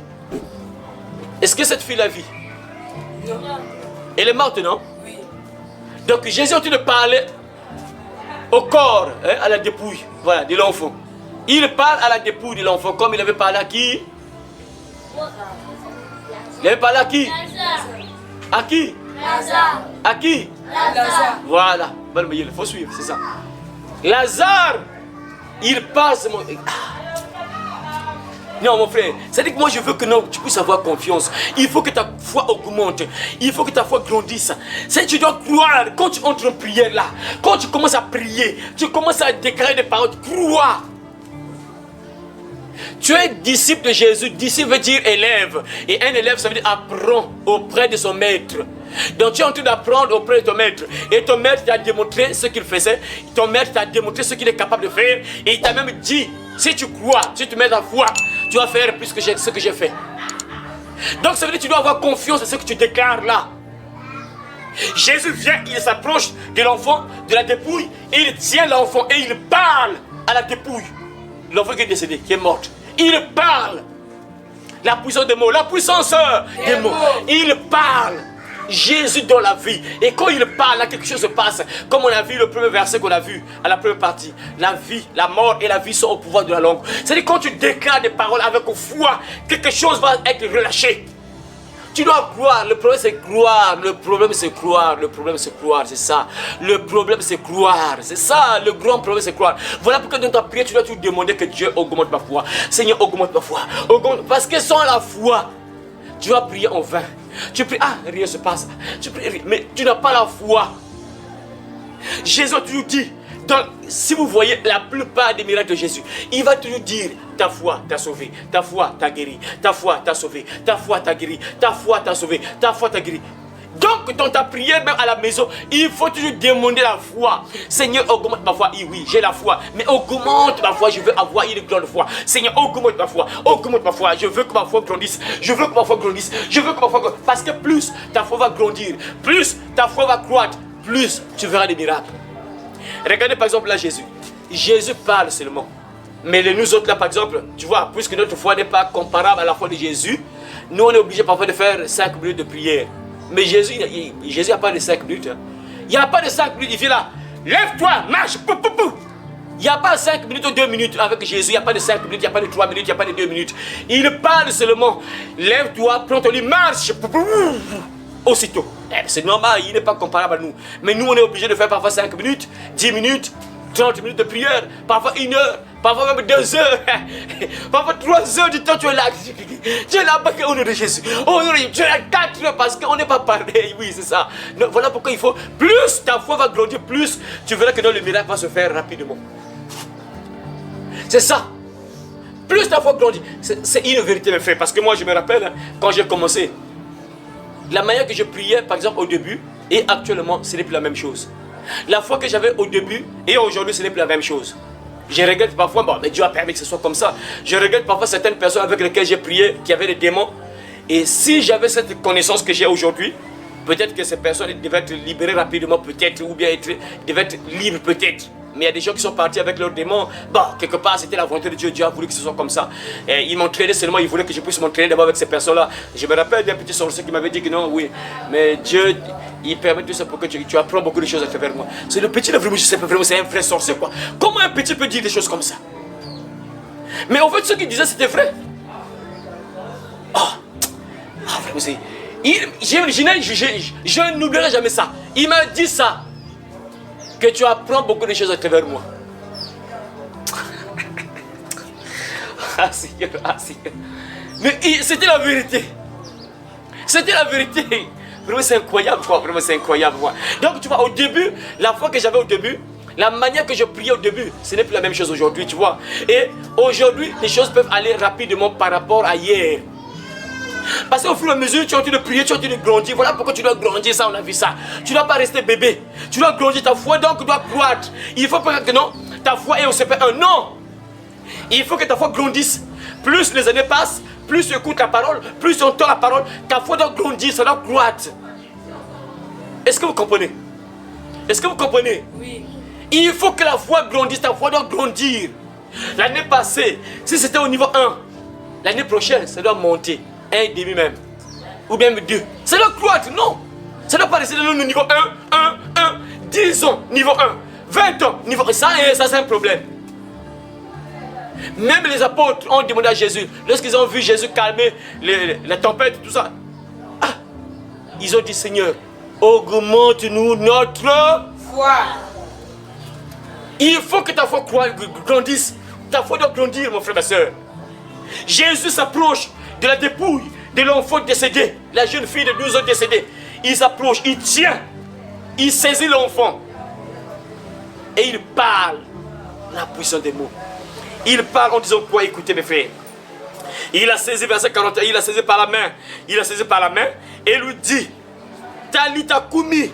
est-ce que cette fille la vit? Non. Elle est morte, non? Oui. Donc Jésus est en train de parler au corps, hein, à la dépouille, voilà, de l'enfant. Il parle à la dépouille de l'enfant comme il avait parlé à qui? Il avait parlé à qui? À qui? Lazare. À qui? Lazare. Voilà, il faut suivre, c'est ça. Lazare, il passe. Non mon frère, c'est-à-dire que moi je veux que non, tu puisses avoir confiance. Il faut que ta foi augmente. Il faut que ta foi grandisse. C'est tu dois croire. Quand tu entres en prière là, quand tu commences à prier, tu commences à déclarer des paroles, crois. Tu es disciple de Jésus. Disciple veut dire élève. Et un élève, ça veut dire apprend auprès de son maître. Donc tu es en train d'apprendre auprès de ton maître. Et ton maître t'a démontré ce qu'il faisait. Ton maître t'a démontré ce qu'il est capable de faire. Et il t'a même dit, si tu crois, si tu mets ta foi, tu vas faire plus que ce que j'ai fait. Donc ça veut dire que tu dois avoir confiance en ce que tu déclares là. Jésus vient, il s'approche de l'enfant, de la dépouille. Et il tient l'enfant et il parle à la dépouille. L'enfant qui est décédé, qui est mort. Il parle. La puissance des mots, la puissance des mots. Il parle. Jésus dans la vie. Et quand il parle, là, quelque chose se passe. Comme on a vu le premier verset qu'on a vu à la première partie. La vie, la mort et la vie sont au pouvoir de la langue. C'est-à-dire quand tu déclares des paroles avec foi, quelque chose va être relâché. Tu dois croire. Le problème c'est croire. Le problème c'est croire. Le problème c'est croire. C'est ça. Le problème c'est croire. C'est ça. Le grand problème c'est croire. Voilà pourquoi dans ta prière tu dois toujours demander que Dieu augmente ma foi. Seigneur, augmente ma foi. Augmente. Parce que sans la foi, tu vas prier en vain. Tu pries, ah, rien ne se passe. Tu pries, mais tu n'as pas la foi. Jésus a toujours dit, si vous voyez la plupart des miracles de Jésus, il va toujours dire, ta foi t'a sauvé, ta foi t'a guéri, ta foi t'a sauvé, ta foi t'a guéri, ta foi t'a sauvé, ta foi t'a guéri. Donc dans ta prière même à la maison, il faut toujours demander la foi. Seigneur, augmente ma foi. Oui, j'ai la foi, mais augmente ma foi. Je veux avoir une grande foi. Seigneur, augmente ma foi. Augmente ma foi. Je veux que ma foi grandisse. Je veux que ma foi grandisse. Je veux que ma foi grandisse. Parce que plus ta foi va grandir, plus ta foi va croître, plus tu verras des miracles. Regardez par exemple là Jésus. Jésus parle seulement. Mais nous autres là par exemple, tu vois, puisque notre foi n'est pas comparable à la foi de Jésus, nous on est obligés parfois de faire 5 minutes de prière. Mais Jésus n'a pas de 5 minutes. Hein. Il n'y a pas de 5 minutes. Il vient là. Lève-toi, marche. Pou, pou, pou. Il n'y a pas 5 minutes ou 2 minutes avec Jésus. Il n'y a pas de 5 minutes, il n'y a pas de 3 minutes, il n'y a pas de 2 minutes. Il parle seulement. Lève-toi, prends ton lit, marche. Pou, pou, pou. Aussitôt. C'est normal, il n'est pas comparable à nous. Mais nous, on est obligés de faire parfois 5 minutes, 10 minutes, 30 minutes de prière, parfois 1 heure, parfois même 2 heures, parfois 3 heures du temps, tu es là. Tu es là au nom de Jésus. Oh, tu es là 4 heures parce qu'on n'est pas pareil. Oui, c'est ça. Donc, voilà pourquoi il faut, plus ta foi va grandir, plus tu verras que le miracle va se faire rapidement. C'est ça. Plus ta foi grandit. C'est une vérité, mes frères. Parce que moi, je me rappelle, hein, quand j'ai commencé, la manière que je priais, par exemple, au début, et actuellement, ce n'est plus la même chose. La foi que j'avais au début et aujourd'hui, ce n'est plus la même chose. Je regrette parfois, bon, mais Dieu a permis que ce soit comme ça. Je regrette parfois certaines personnes avec lesquelles j'ai prié, qui avaient des démons. Et si j'avais cette connaissance que j'ai aujourd'hui, peut-être que ces personnes devaient être libérées rapidement, peut-être, ou bien devaient être libres, peut-être. Mais il y a des gens qui sont partis avec leurs démons. Bon, quelque part, c'était la volonté de Dieu. Dieu a voulu que ce soit comme ça. Et ils m'entraînaient seulement, ils voulaient que je puisse m'entraîner d'abord avec ces personnes-là. Je me rappelle d'un petit sorcier qui m'avait dit que non, oui, mais Dieu, il permet tout ça pour que tu apprends beaucoup de choses à travers moi. C'est le petit, là, vraiment, je sais pas vraiment, c'est un vrai sorcier, quoi. Comment un petit peut dire des choses comme ça? Mais en fait, ceux qui disaient c'était vrai. Oh, vraiment, c'est. Je n'oublierai jamais ça. Il m'a dit ça. Que tu apprends beaucoup de choses à travers moi. Ah Seigneur, ah Seigneur. Mais c'était la vérité. C'était la vérité. Vraiment c'est incroyable quoi, vraiment c'est incroyable quoi. Donc tu vois au début, la foi que j'avais au début, la manière que je priais au début, ce n'est plus la même chose aujourd'hui, tu vois. Et aujourd'hui, les choses peuvent aller rapidement par rapport à hier. Parce qu'au fur et à mesure, tu es en train de prier, tu es en train de grandir. Voilà pourquoi tu dois grandir, ça on a vu ça. Tu ne dois pas rester bébé. Tu dois grandir, ta foi donc doit croître. Il faut pas que non, ta foi est au CP1. Non. Il faut que ta foi grandisse. Plus les années passent, plus tu écoutes la parole, plus tu entends la parole, ta foi doit grandir, ça doit croître. Est-ce que vous comprenez? Est-ce que vous comprenez? Oui. Il faut que la foi grandisse, ta foi doit grandir. L'année passée, si c'était au niveau 1, l'année prochaine, ça doit monter. 1,5 même. Ou même 2. Ça doit croître, non. Ça doit pas rester dans le niveau 1, 10 ans, niveau 1, 20 ans, niveau 1. Ça c'est un problème. Même les apôtres ont demandé à Jésus, lorsqu'ils ont vu Jésus calmer la tempête, tout ça, ils ont dit, Seigneur, augmente-nous notre foi. Il faut que ta foi grandisse. Ta foi doit grandir, mon frère, ma soeur. Jésus s'approche de la dépouille de l'enfant décédé, la jeune fille de 12 ans décédée. Il s'approche, il tient, il saisit l'enfant et il parle. La puissance des mots. Il parle en disant quoi? Écoutez mes frères. Il a saisi, verset 41, il a saisi par la main. Il a saisi par la main et lui dit, Talita Kumi,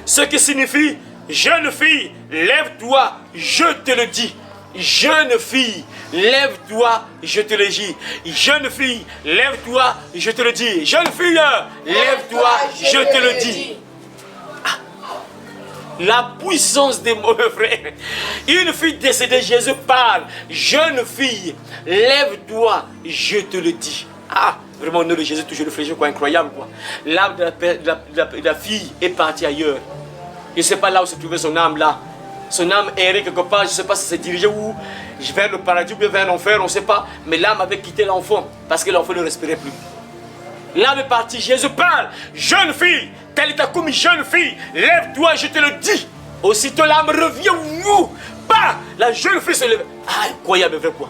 ce qui signifie, jeune fille, lève-toi, je te le dis. Jeune fille, lève-toi, je te le dis. Jeune fille, lève-toi, je te le dis. Jeune fille, lève-toi, je te le dis. La puissance des mots, frère. Une fille décédée, Jésus parle. Jeune fille, lève-toi, je te le dis. Ah, vraiment, au nom de Jésus, toujours le frère, quoi, incroyable, quoi. L'âme de la fille est partie ailleurs. Je ne sais pas là où se trouvait son âme, là. Son âme errait quelque part, je ne sais pas si c'est dirigé où, vers le paradis ou bien vers l'enfer, on ne sait pas. Mais l'âme avait quitté l'enfant, parce que l'enfant ne respirait plus. L'âme est partie, Jésus parle. Jeune fille, Talita Kumi, jeune fille, lève-toi, je te le dis. Aussitôt l'âme revient, ouh, bah, la jeune fille se lève. Ah, incroyable, vrai quoi.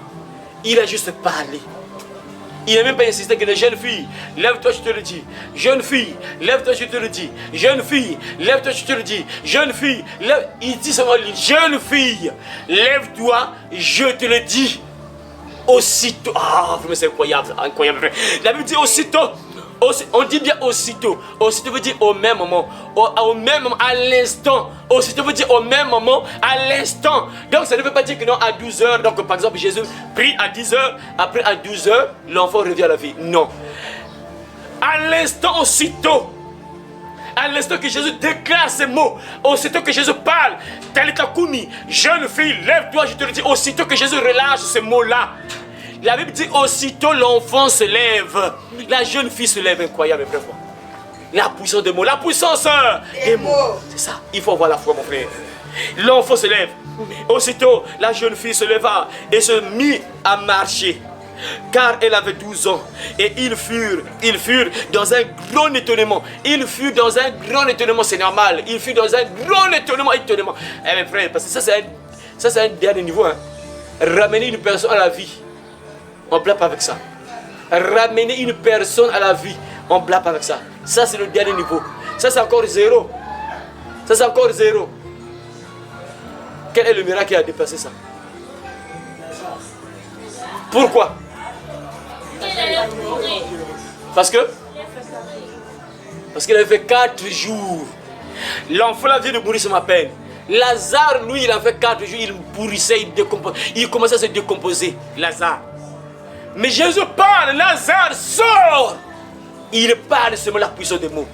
Il a juste parlé. Il n'a même pas insisté que les jeunes filles, lève-toi, je te le dis. Jeune fille, lève-toi, je te le dis. Jeune fille, lève-toi, je te le dis. Jeune fille, lève. Il dit seulement, jeune fille, lève-toi, je te le dis. Aussitôt, ah, c'est incroyable, incroyable. La Bible dit aussitôt. On dit bien aussitôt. Aussitôt veut dire au même moment. Au même moment, à l'instant. Aussitôt veut dire au même moment, à l'instant. Donc ça ne veut pas dire que non, à 12 heures. Donc par exemple, Jésus prie à 10 heures. Après à 12 heures, l'enfant revient à la vie. Non. À l'instant, aussitôt. À l'instant que Jésus déclare ces mots, aussitôt que Jésus parle, Talita Kumi, jeune fille, lève-toi, je te le dis. Aussitôt que Jésus relâche ces mots-là, la Bible dit aussitôt l'enfant se lève. La jeune fille se lève, incroyable, frère. La puissance des mots, la puissance des mots. C'est ça, il faut avoir la foi, mon frère. L'enfant se lève. Aussitôt, la jeune fille se leva et se mit à marcher. Car elle avait 12 ans. Et ils furent dans un grand étonnement. Ils furent dans un grand étonnement, c'est normal. Ils furent dans un grand étonnement. Eh mes frères, parce que ça c'est un dernier niveau. Hein. Ramener une personne à la vie. On ne blague pas avec ça. Ramener une personne à la vie. On ne blague pas avec ça. Ça, c'est le dernier niveau. Ça, c'est encore 0. Ça, c'est encore 0. Quel est le miracle qui a dépassé ça? Pourquoi? Parce qu'il avait fait 4 jours. L'enfant là vient de mourir sur ma peine. Lazare, lui, il a fait 4 jours. Il pourrissait, il commençait à se décomposer. Lazare. Mais Jésus parle, Lazare sort. Il parle seulement la puissance des mots.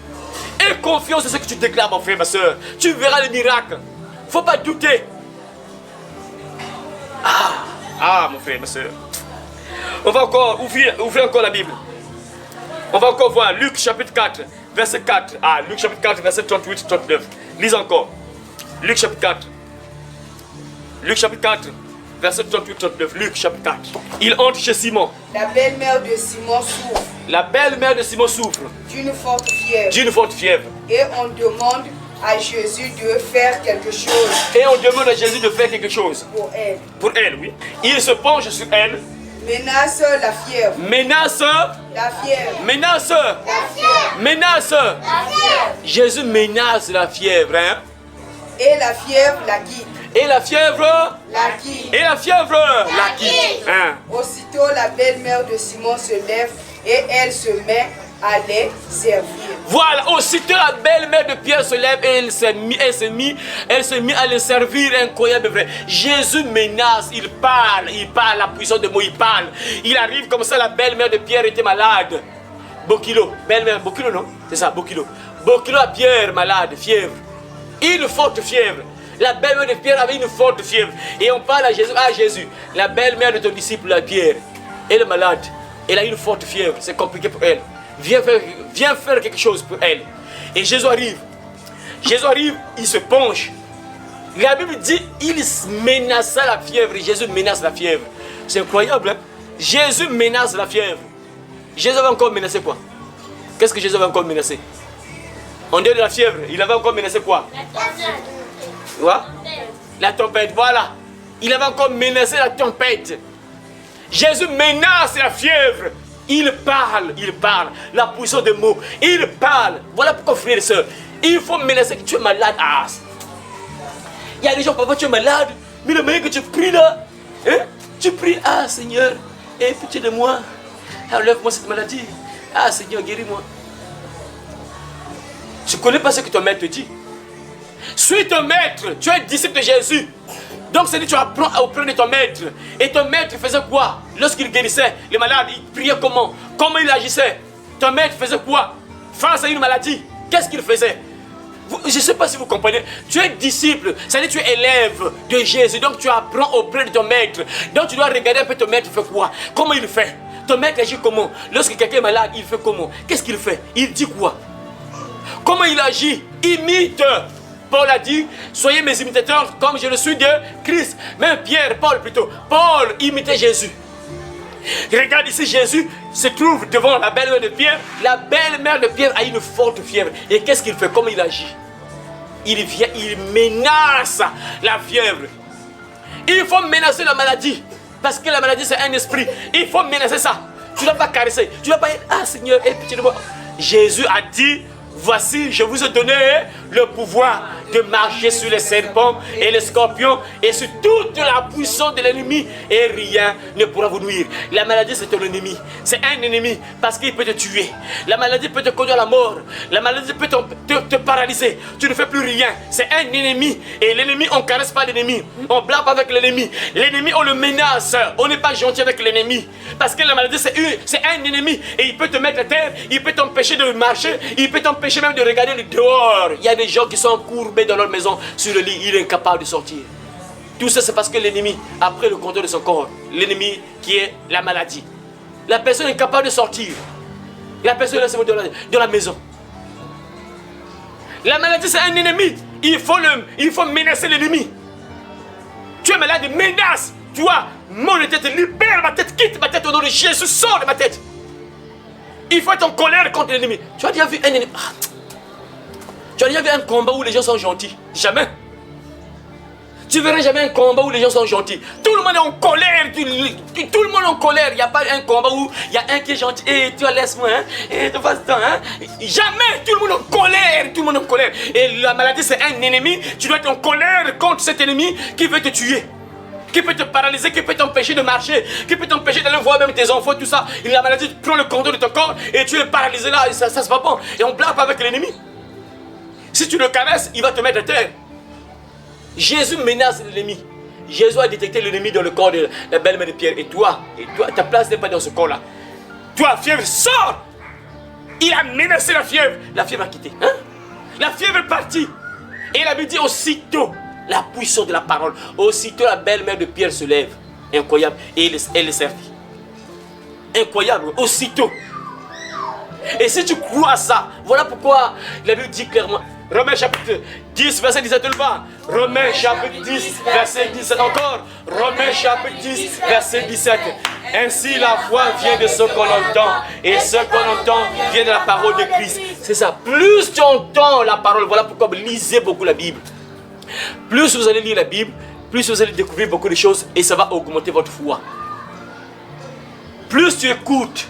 Aie confiance en ce que tu déclares, mon frère, ma soeur. Tu verras le miracle. Il ne faut pas douter. Mon frère, ma soeur. On va encore ouvrir encore la Bible. On va encore voir Luc chapitre 4, verset 4. Luc chapitre 4, verset 38-39. Lise encore. Luc chapitre 4. Luc chapitre 4. Verset 38-39, Luc chapitre 4. Il entre chez Simon. La belle-mère de Simon souffre. La belle-mère de Simon souffre. D'une forte fièvre. D'une forte fièvre. Et on demande à Jésus de faire quelque chose. Et on demande à Jésus de faire quelque chose. Pour elle. Pour elle, oui. Il se penche sur elle. Menace la fièvre. Menace. La fièvre. Menace. La fièvre. Menace. La fièvre. Jésus menace la fièvre. Hein? Et la fièvre la quitte. Et la fièvre. La quitte. Et la fièvre la quitte. Hein? Aussitôt la belle-mère de Simon se lève et elle se met à les servir. Voilà, aussitôt la belle-mère de Pierre se lève et elle se mit à les servir. Incroyable, vrai. Jésus menace, il parle, la puissance de mots, il parle. Il arrive comme ça, la belle-mère de Pierre était malade. Bokilo, belle-mère, Bokilo non? C'est ça, Bokilo. Bokilo à Pierre, malade, fièvre. Une forte fièvre. La belle-mère de Pierre avait une forte fièvre. Et on parle à Jésus, la belle-mère de ton disciple, la Pierre, elle est malade. Elle a une forte fièvre, c'est compliqué pour elle. Viens faire quelque chose pour elle. Et Jésus arrive. Il se penche. La Bible dit, il menaça la fièvre. Jésus menace la fièvre. C'est incroyable, hein? Jésus menace la fièvre. Jésus avait encore menacé quoi? Qu'est-ce que Jésus avait encore menacé? En dehors de la fièvre, il avait encore menacé quoi? Quoi? La tempête, voilà. Il avait encore menacé la tempête. Jésus menace la fièvre. Il parle. La puissance des mots. Il parle. Voilà pourquoi, frères et sœurs, il faut menacer que tu es malade. Ah. Il y a des gens, parfois tu es malade, mais le moment que tu pries là, hein, tu pries, ah Seigneur, aie pitié de moi. Enlève-moi cette maladie. Ah Seigneur, guéris-moi. Tu ne connais pas ce que ton maître te dit. Suis ton maître. Tu es disciple de Jésus. Donc c'est dit tu apprends auprès de ton maître. Et ton maître faisait quoi? Lorsqu'il guérissait les malades, il priait comment? Comment il agissait? Ton maître faisait quoi? Face à une maladie, qu'est-ce qu'il faisait? Je ne sais pas si vous comprenez. Tu es disciple, c'est-à-dire tu es élève de Jésus. Donc tu apprends auprès de ton maître. Donc tu dois regarder un peu ton maître fait quoi? Comment il fait? Ton maître agit comment? Lorsque quelqu'un est malade, il fait comment? Qu'est-ce qu'il fait? Il dit quoi? Comment il agit? Imite. Paul a dit, soyez mes imitateurs comme je le suis de Christ. Même Pierre, Paul plutôt. Paul imitait Jésus. Regarde ici, Jésus se trouve devant la belle-mère de Pierre. La belle-mère de Pierre a une forte fièvre. Et qu'est-ce qu'il fait? Comment il agit? Il vient, il menace la fièvre. Il faut menacer la maladie. Parce que la maladie, c'est un esprit. Il faut menacer ça. Tu ne dois pas caresser. Tu ne dois pas dire, ah Seigneur, aie pitié de moi. Jésus a dit, voici, je vous ai donné le pouvoir de marcher sur les serpents et les scorpions et sur toute la puissance de l'ennemi et rien ne pourra vous nuire. La maladie, c'est ton ennemi. C'est un ennemi parce qu'il peut te tuer. La maladie peut te conduire à la mort. La maladie peut te paralyser. Tu ne fais plus rien. C'est un ennemi. Et l'ennemi, on ne caresse pas l'ennemi. On blague pas avec l'ennemi. L'ennemi, on le menace. On n'est pas gentil avec l'ennemi. Parce que la maladie, c'est un ennemi. Et il peut te mettre à terre. Il peut t'empêcher de marcher. Il peut t'empêcher même de regarder le dehors. Il y a des gens qui sont courbés dans leur maison sur le lit. Il est incapable de sortir. Tout ça, c'est parce que l'ennemi a pris le contrôle de son corps. L'ennemi qui est la maladie. La personne est incapable de sortir. La personne est dans la maison. La maladie, c'est un ennemi. Il faut menacer l'ennemi. Tu es malade, menace. Tu vois, mon tête, libère ma tête, quitte ma tête au nom de Jésus, sors de ma tête. Il faut être en colère contre l'ennemi. Tu as déjà vu un ennemi? Tu as déjà vu un combat où les gens sont gentils? Jamais. Tu verras jamais un combat où les gens sont gentils. Tout le monde est en colère. Tout le monde est en colère. Il n'y a pas un combat où il y a un qui est gentil. Et tu laisse-moi, hein? Et tu fasses ça, hein? Jamais. Tout le monde est en colère. Tout le monde est en colère. Et la maladie, c'est un ennemi. Tu dois être en colère contre cet ennemi qui veut te tuer. Qui peut te paralyser, qui peut t'empêcher de marcher, qui peut t'empêcher d'aller voir même tes enfants, tout ça. Et la maladie prend le contrôle de ton corps et tu es paralysé là. Et ça se va pas. Et on blague pas avec l'ennemi. Si tu le caresses, il va te mettre à terre. Jésus menace l'ennemi. Jésus a détecté l'ennemi dans le corps de la belle-mère de Pierre. Et toi, ta place n'est pas dans ce corps-là. Toi, fièvre, sors! Il a menacé la fièvre. La fièvre a quitté. Hein? La fièvre est partie. Et il avait dit aussitôt, la puissance de la parole. Aussitôt, la belle-mère de Pierre se lève. Incroyable. Et elle est servie. Incroyable. Aussitôt. Et si tu crois à ça, voilà pourquoi la Bible dit clairement. Romains chapitre 10, verset 17, le bas. Romains chapitre 10, verset 17 encore. Romains chapitre 10, verset 17. Ainsi la foi vient de ce qu'on entend. Et ce qu'on entend vient de la parole de Christ. C'est ça. Plus tu entends la parole, voilà pourquoi vous lisez beaucoup la Bible. Plus vous allez lire la Bible, plus vous allez découvrir beaucoup de choses et ça va augmenter votre foi. plus tu écoutes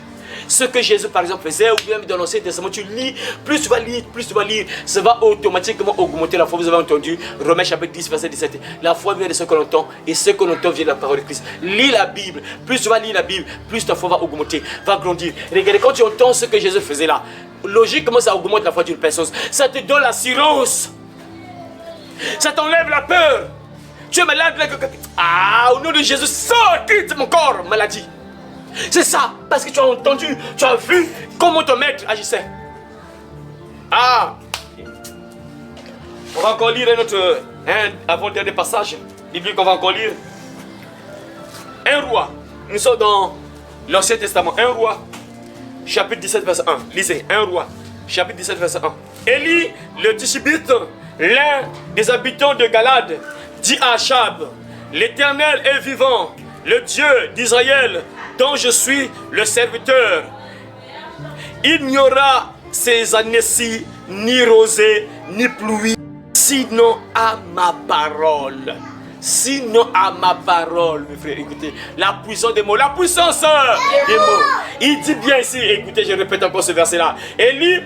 ce que Jésus par exemple faisait, ou bien dans l'Ancien Testament, tu lis, plus tu vas lire, ça va automatiquement augmenter la foi. Vous avez entendu Romains chapitre 10 verset 17. La foi vient de ce que l'on entend, et ce que l'on entend vient de la parole de Christ. Lis la Bible, plus tu vas lire la Bible, plus ta foi va augmenter, va grandir. Regardez, quand tu entends ce que Jésus faisait là, logiquement ça augmente la foi d'une personne. Ça te donne l'assurance, ça t'enlève la peur. Tu es malade, au nom de Jésus, sors, quitte mon corps, maladie. C'est ça, parce que tu as entendu, tu as vu comment ton maître agissait. On va encore lire un avant-dernier passage biblique qu'on va encore lire. Un roi, nous sommes dans l'Ancien Testament. Un roi, chapitre 17, verset 1. Lisez, un roi, chapitre 17, verset 1. Élie, le Tishbite, l'un des habitants de Galade, dit à Achab, l'Éternel est vivant, le Dieu d'Israël, dont je suis le serviteur. Il n'y aura ces années-ci ni rosée ni pluie, sinon à ma parole. Sinon à ma parole, mes frères, écoutez, la puissance des mots, la puissance des mots. Il dit bien ici, écoutez, je répète encore ce verset-là. Élie,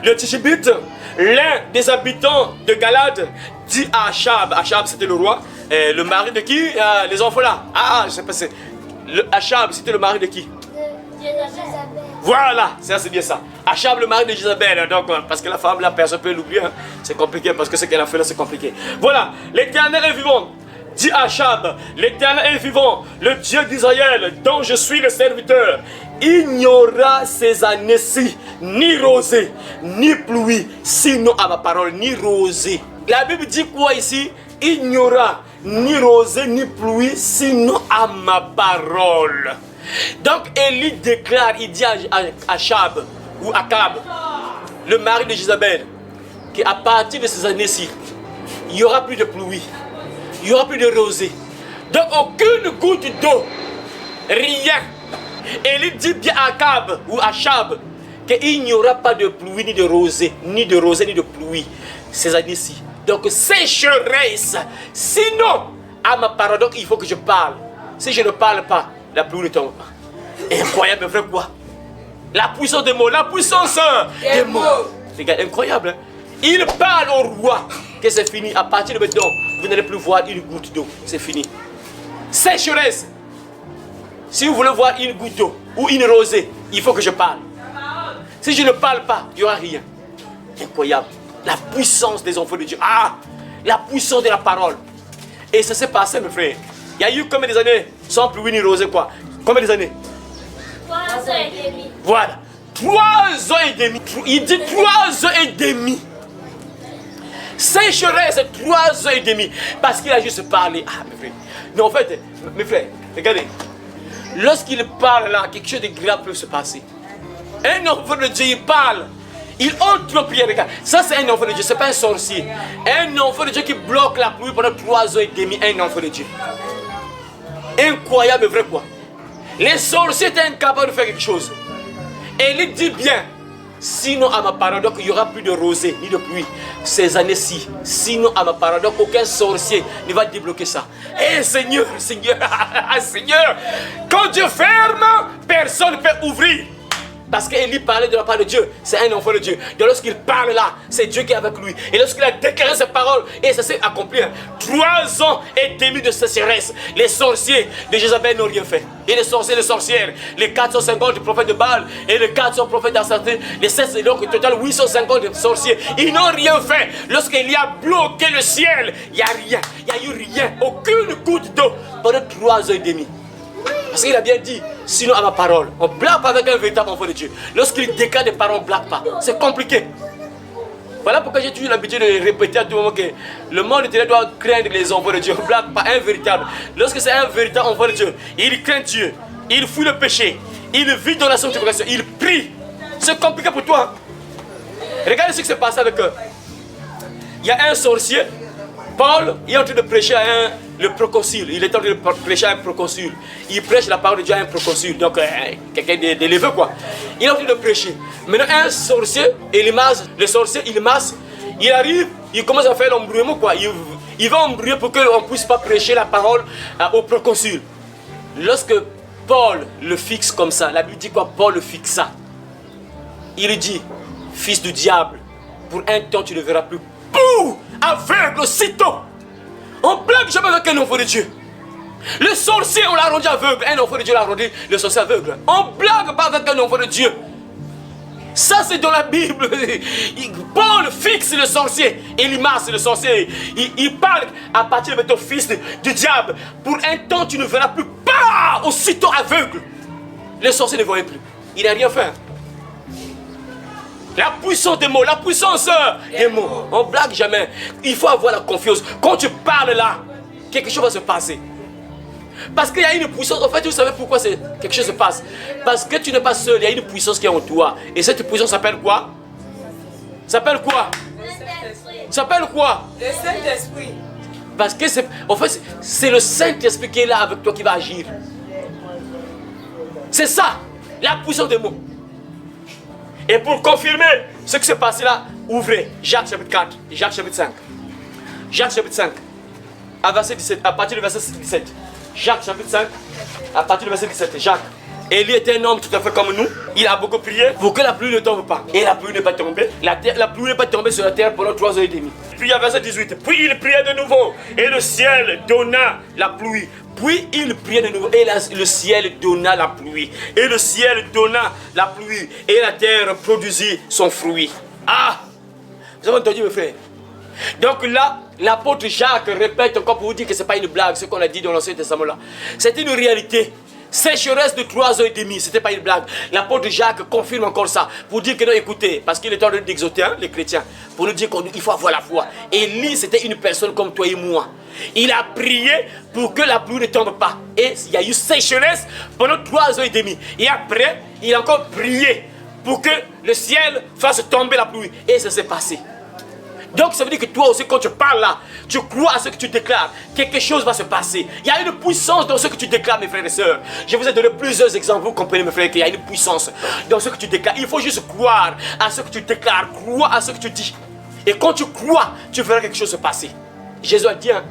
le Tishbite, l'un des habitants de Galade, dit à Achab, Achab c'était le roi, le mari de qui? Les enfants là. Je sais pas, Achab, c'était le mari de qui? Voilà, c'est bien ça. Achab, le mari de Jézabel. Donc, parce que la femme, la personne peut l'oublier. Hein. C'est compliqué parce que ce qu'elle a fait là, c'est compliqué. Voilà, l'Éternel est vivant. Dit Achab, l'Éternel est vivant, le Dieu d'Israël, dont je suis le serviteur. Il n'y aura ces années-ci ni rosée, ni pluie, sinon à ma parole, ni rosée. La Bible dit quoi ici? Il n'y aura ni rosée, ni pluie, sinon à ma parole. Donc Élie déclare, il dit à Achab, ou Akab, le mari de Jézabel, qu'à partir de ces années-ci, il n'y aura plus de pluie, il n'y aura plus de rosée. Donc aucune goutte d'eau, rien. Élie dit bien à Akab, ou Achab, qu'il n'y aura pas de pluie, ni de rosée, ni de pluie, ces années-ci. Donc sécheresse, sinon à ma parole, donc il faut que je parle. Si je ne parle pas, la pluie ne tombe pas. Incroyable, vrai quoi? La puissance des mots, la puissance des mots. Les gars, incroyable. Hein? Il parle au roi que c'est fini. À partir de maintenant, vous n'allez plus voir une goutte d'eau. C'est fini. Sécheresse. Si vous voulez voir une goutte d'eau ou une rosée, il faut que je parle. Si je ne parle pas, il n'y aura rien. Incroyable. La puissance des enfants de Dieu. La puissance de la parole. Et ça s'est passé, mes frères. Il y a eu combien des années sans pluie ni rosée, quoi? Combien des années? 3 ans et demi. Voilà. 3 ans et demi. Il dit 3 ans et demi. Sécheresse, 3 ans et demi. Parce qu'il a juste parlé. Mes frères. Non, en fait, mes frères, regardez. Lorsqu'il parle là, quelque chose de grave peut se passer. Un enfant de Dieu, il parle. Il entreprie, regarde. Ça, c'est un enfant de Dieu, ce n'est pas un sorcier. Un enfant de Dieu qui bloque la pluie pendant 3 ans et demi. Un enfant de Dieu. Incroyable, vrai quoi. Les sorciers étaient incapables de faire quelque chose. Et il dit bien, sinon à ma parole, donc il n'y aura plus de rosée ni de pluie ces années-ci. Sinon à ma parole, donc aucun sorcier ne va débloquer ça. Eh Seigneur, Seigneur, Seigneur, quand Dieu ferme, personne ne peut ouvrir. Parce qu'Élie parlait de la part de Dieu, c'est un enfant de Dieu. Donc lorsqu'il parle là, c'est Dieu qui est avec lui. Et lorsqu'il a déclaré ses paroles, et ça s'est accompli. 3 ans et demi de sécheresse. Les sorciers de Jézabel n'ont rien fait. Et les sorciers, les sorcières, les 450 prophètes de Baal et les 400 prophètes d'Astarté, les 7, donc au total 850 sorciers, ils n'ont rien fait. Lorsqu'il a bloqué le ciel, il n'y a rien. Il n'y a eu rien. Aucune goutte d'eau pendant 3 ans et demi. Parce qu'il a bien dit, sinon à ma parole, on ne blague pas avec un véritable enfant de Dieu. Lorsqu'il déclare des paroles, on ne blague pas. C'est compliqué. Voilà pourquoi j'ai toujours l'habitude de répéter à tout moment que le monde entier doit craindre les enfants de Dieu. On ne blague pas, un véritable. Lorsque c'est un véritable enfant de Dieu, il craint Dieu, il fuit le péché, il vit dans la sanctification, il prie. C'est compliqué pour toi. Regardez ce qui s'est passé avec eux. Il y a un sorcier, Paul, il est en train de prêcher à le proconsul. Il est en train de prêcher à un proconsul. Il prêche la parole de Dieu à un proconsul. Donc, quelqu'un d'élevé, quoi. Il est en train de prêcher. Maintenant, un sorcier, le sorcier, il arrive, il commence à faire l'embrouillement, quoi. Il va embrouiller pour qu'on ne puisse pas prêcher la parole au proconsul. Lorsque Paul le fixe comme ça. La Bible dit quoi? Paul le fixa. Il dit, fils du diable, pour un temps tu ne verras plus. Pouh! Aveugle aussitôt. On blague jamais avec un enfant de Dieu. Le sorcier, on l'a rendu aveugle. Un enfant de Dieu l'a rendu le sorcier aveugle. On blague pas avec un enfant de Dieu. Ça, c'est dans la Bible. Paul fixe le sorcier. Elimas, le sorcier. Il parle à partir de ton fils du diable. Pour un temps, tu ne verras plus. Pas aussitôt aveugle. Le sorcier ne voyait plus. Il n'a rien fait. La puissance des mots, la puissance des mots. On blague jamais. Il faut avoir la confiance. Quand tu parles là, quelque chose va se passer. Parce qu'il y a une puissance. En fait, vous savez pourquoi quelque chose se passe? Parce que tu n'es pas seul. Il y a une puissance qui est en toi. Et cette puissance s'appelle quoi? S'appelle quoi? S'appelle quoi? Le Saint-Esprit. Parce que en fait, c'est le Saint-Esprit qui est là avec toi qui va agir. C'est ça, la puissance des mots. Et pour confirmer ce qui s'est passé là, ouvrez Jacques chapitre 4 et Jacques chapitre 5. Jacques chapitre 5, à verset 17, à partir du verset 17. Jacques chapitre 5, à partir du verset 17. Jacques. Élie était un homme tout à fait comme nous. Il a beaucoup prié pour que la pluie ne tombe pas. Et la pluie n'est pas tombée. La pluie n'est pas tombée sur la terre pendant 3 heures et demie. Puis à verset 18. Puis il priait de nouveau. Et le ciel donna la pluie. Puis il priait de nouveau. Et le ciel donna la pluie. Et le ciel donna la pluie. Et la terre produisit son fruit. Ah! Vous avez entendu mes frères? Donc là, l'apôtre Jacques répète encore pour vous dire que ce n'est pas une blague, ce qu'on a dit dans l'Ancien Testament là. C'est une réalité. Sécheresse de 3 heures et demie, ce n'était pas une blague. L'apôtre Jacques confirme encore ça. Pour dire que non, écoutez, parce qu'il est en train d'exhorter les chrétiens, pour nous dire qu'il faut avoir la foi. Élie, c'était une personne comme toi et moi. Il a prié pour que la pluie ne tombe pas. Et il y a eu sécheresse pendant 3 heures et demie. Et après, il a encore prié pour que le ciel fasse tomber la pluie. Et ça s'est passé. Donc ça veut dire que toi aussi quand tu parles là, tu crois à ce que tu déclares, quelque chose va se passer. Il y a une puissance dans ce que tu déclares mes frères et sœurs. Je vous ai donné plusieurs exemples, vous comprenez mes frères qu'il y a une puissance dans ce que tu déclares. Il faut juste croire à ce que tu déclares, croire à ce que tu dis. Et quand tu crois, tu verras quelque chose se passer. Jésus a dit, hein,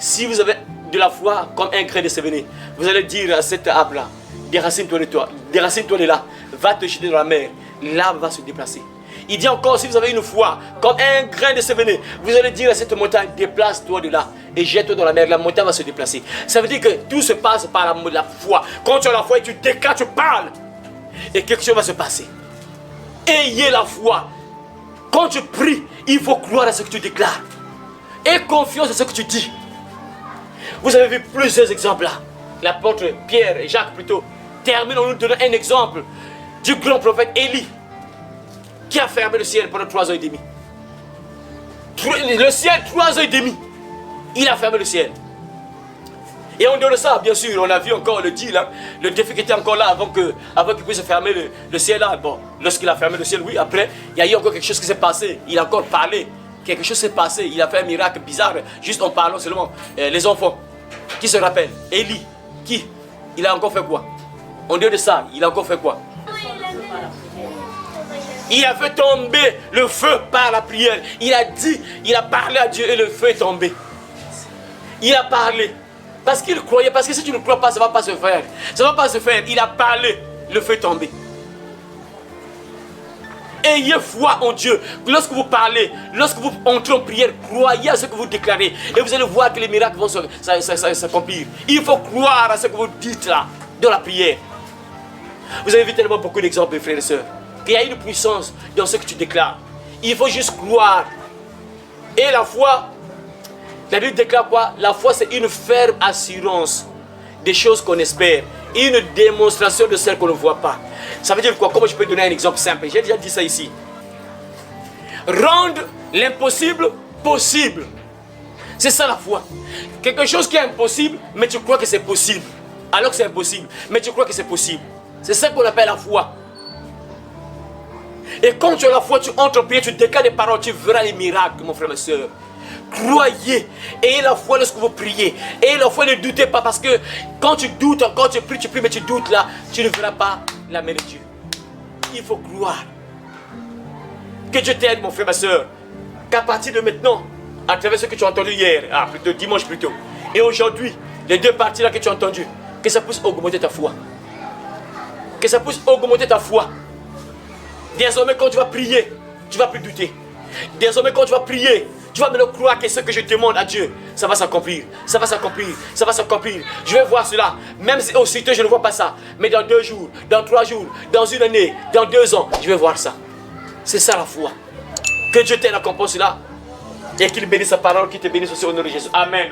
si vous avez de la foi comme un grain de sévéné, vous allez dire à cet arbre là, déracine-toi de toi, déracine-toi de là, va te jeter dans la mer, l'arbre va se déplacer. Il dit encore, si vous avez une foi, comme un grain de sévéné, vous allez dire à cette montagne, déplace-toi de là et jette-toi dans la mer, la montagne va se déplacer. Ça veut dire que tout se passe par la foi. Quand tu as la foi et tu déclares, tu parles, et quelque chose va se passer. Ayez la foi. Quand tu pries, il faut croire à ce que tu déclares. Aie confiance à ce que tu dis. Vous avez vu plusieurs exemples là. L'apôtre Pierre et Jacques plutôt terminent en nous donnant un exemple du grand prophète Élie, qui a fermé le ciel pendant 3 heures et demie. Le ciel, 3 heures et demie. Il a fermé le ciel. Et en dehors de ça, bien sûr, on a vu encore le deal, hein, le défi qui était encore là avant qu'il puisse fermer le ciel là. Bon, lorsqu'il a fermé le ciel, oui, après, il y a eu encore quelque chose qui s'est passé. Il a encore parlé. Quelque chose s'est passé. Il a fait un miracle bizarre, juste en parlant seulement. Les enfants, qui se rappellent? Élie, qui? Il a encore fait quoi? En dehors de ça, il a encore fait quoi? Il a fait tomber le feu par la prière. Il a dit, il a parlé à Dieu et le feu est tombé. Il a parlé. Parce qu'il croyait, parce que si tu ne crois pas, ça ne va pas se faire. Ça ne va pas se faire. Il a parlé, le feu est tombé. Ayez foi en Dieu. Lorsque vous parlez, lorsque vous entrez en prière, croyez à ce que vous déclarez. Et vous allez voir que les miracles vont s'accomplir. Il faut croire à ce que vous dites là, dans la prière. Vous avez vu tellement beaucoup d'exemples, frères et sœurs. Il y a une puissance dans ce que tu déclares. Il faut juste croire. Et la foi, la Bible déclare quoi? La foi, c'est une ferme assurance des choses qu'on espère. Une démonstration de celles qu'on ne voit pas. Ça veut dire quoi? Comment je peux donner un exemple simple? J'ai déjà dit ça ici. Rendre l'impossible possible. C'est ça la foi. Quelque chose qui est impossible, mais tu crois que c'est possible. Alors que c'est impossible, mais tu crois que c'est possible. C'est ça qu'on appelle la foi. Et quand tu as la foi, tu entres en prière, tu déclares des paroles, tu verras les miracles, mon frère, ma soeur. Croyez, ayez la foi lorsque vous priez. Ayez la foi, ne doutez pas, parce que quand tu doutes, quand tu pries, mais tu doutes là, tu ne verras pas la main de Dieu. Il faut croire. Que Dieu t'aide, mon frère, ma soeur. Qu'à partir de maintenant, à travers ce que tu as entendu hier, plutôt dimanche plutôt, et aujourd'hui, les 2 parties là que tu as entendues, que ça puisse augmenter ta foi. Que ça puisse augmenter ta foi. Désormais, quand tu vas prier, tu ne vas plus douter. Désormais, quand tu vas prier, tu vas me croire que ce que je demande à Dieu, ça va s'accomplir, ça va s'accomplir, ça va s'accomplir. Je vais voir cela, même si aussitôt je ne vois pas ça. Mais dans 2 jours, dans 3 jours, dans 1 année, dans 2 ans, je vais voir ça. C'est ça la foi. Que Dieu t'aide à comprendre cela. Et qu'il bénisse sa parole, qu'il te bénisse aussi au nom de Jésus. Amen.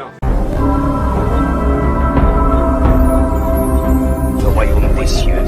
Le royaume des cieux.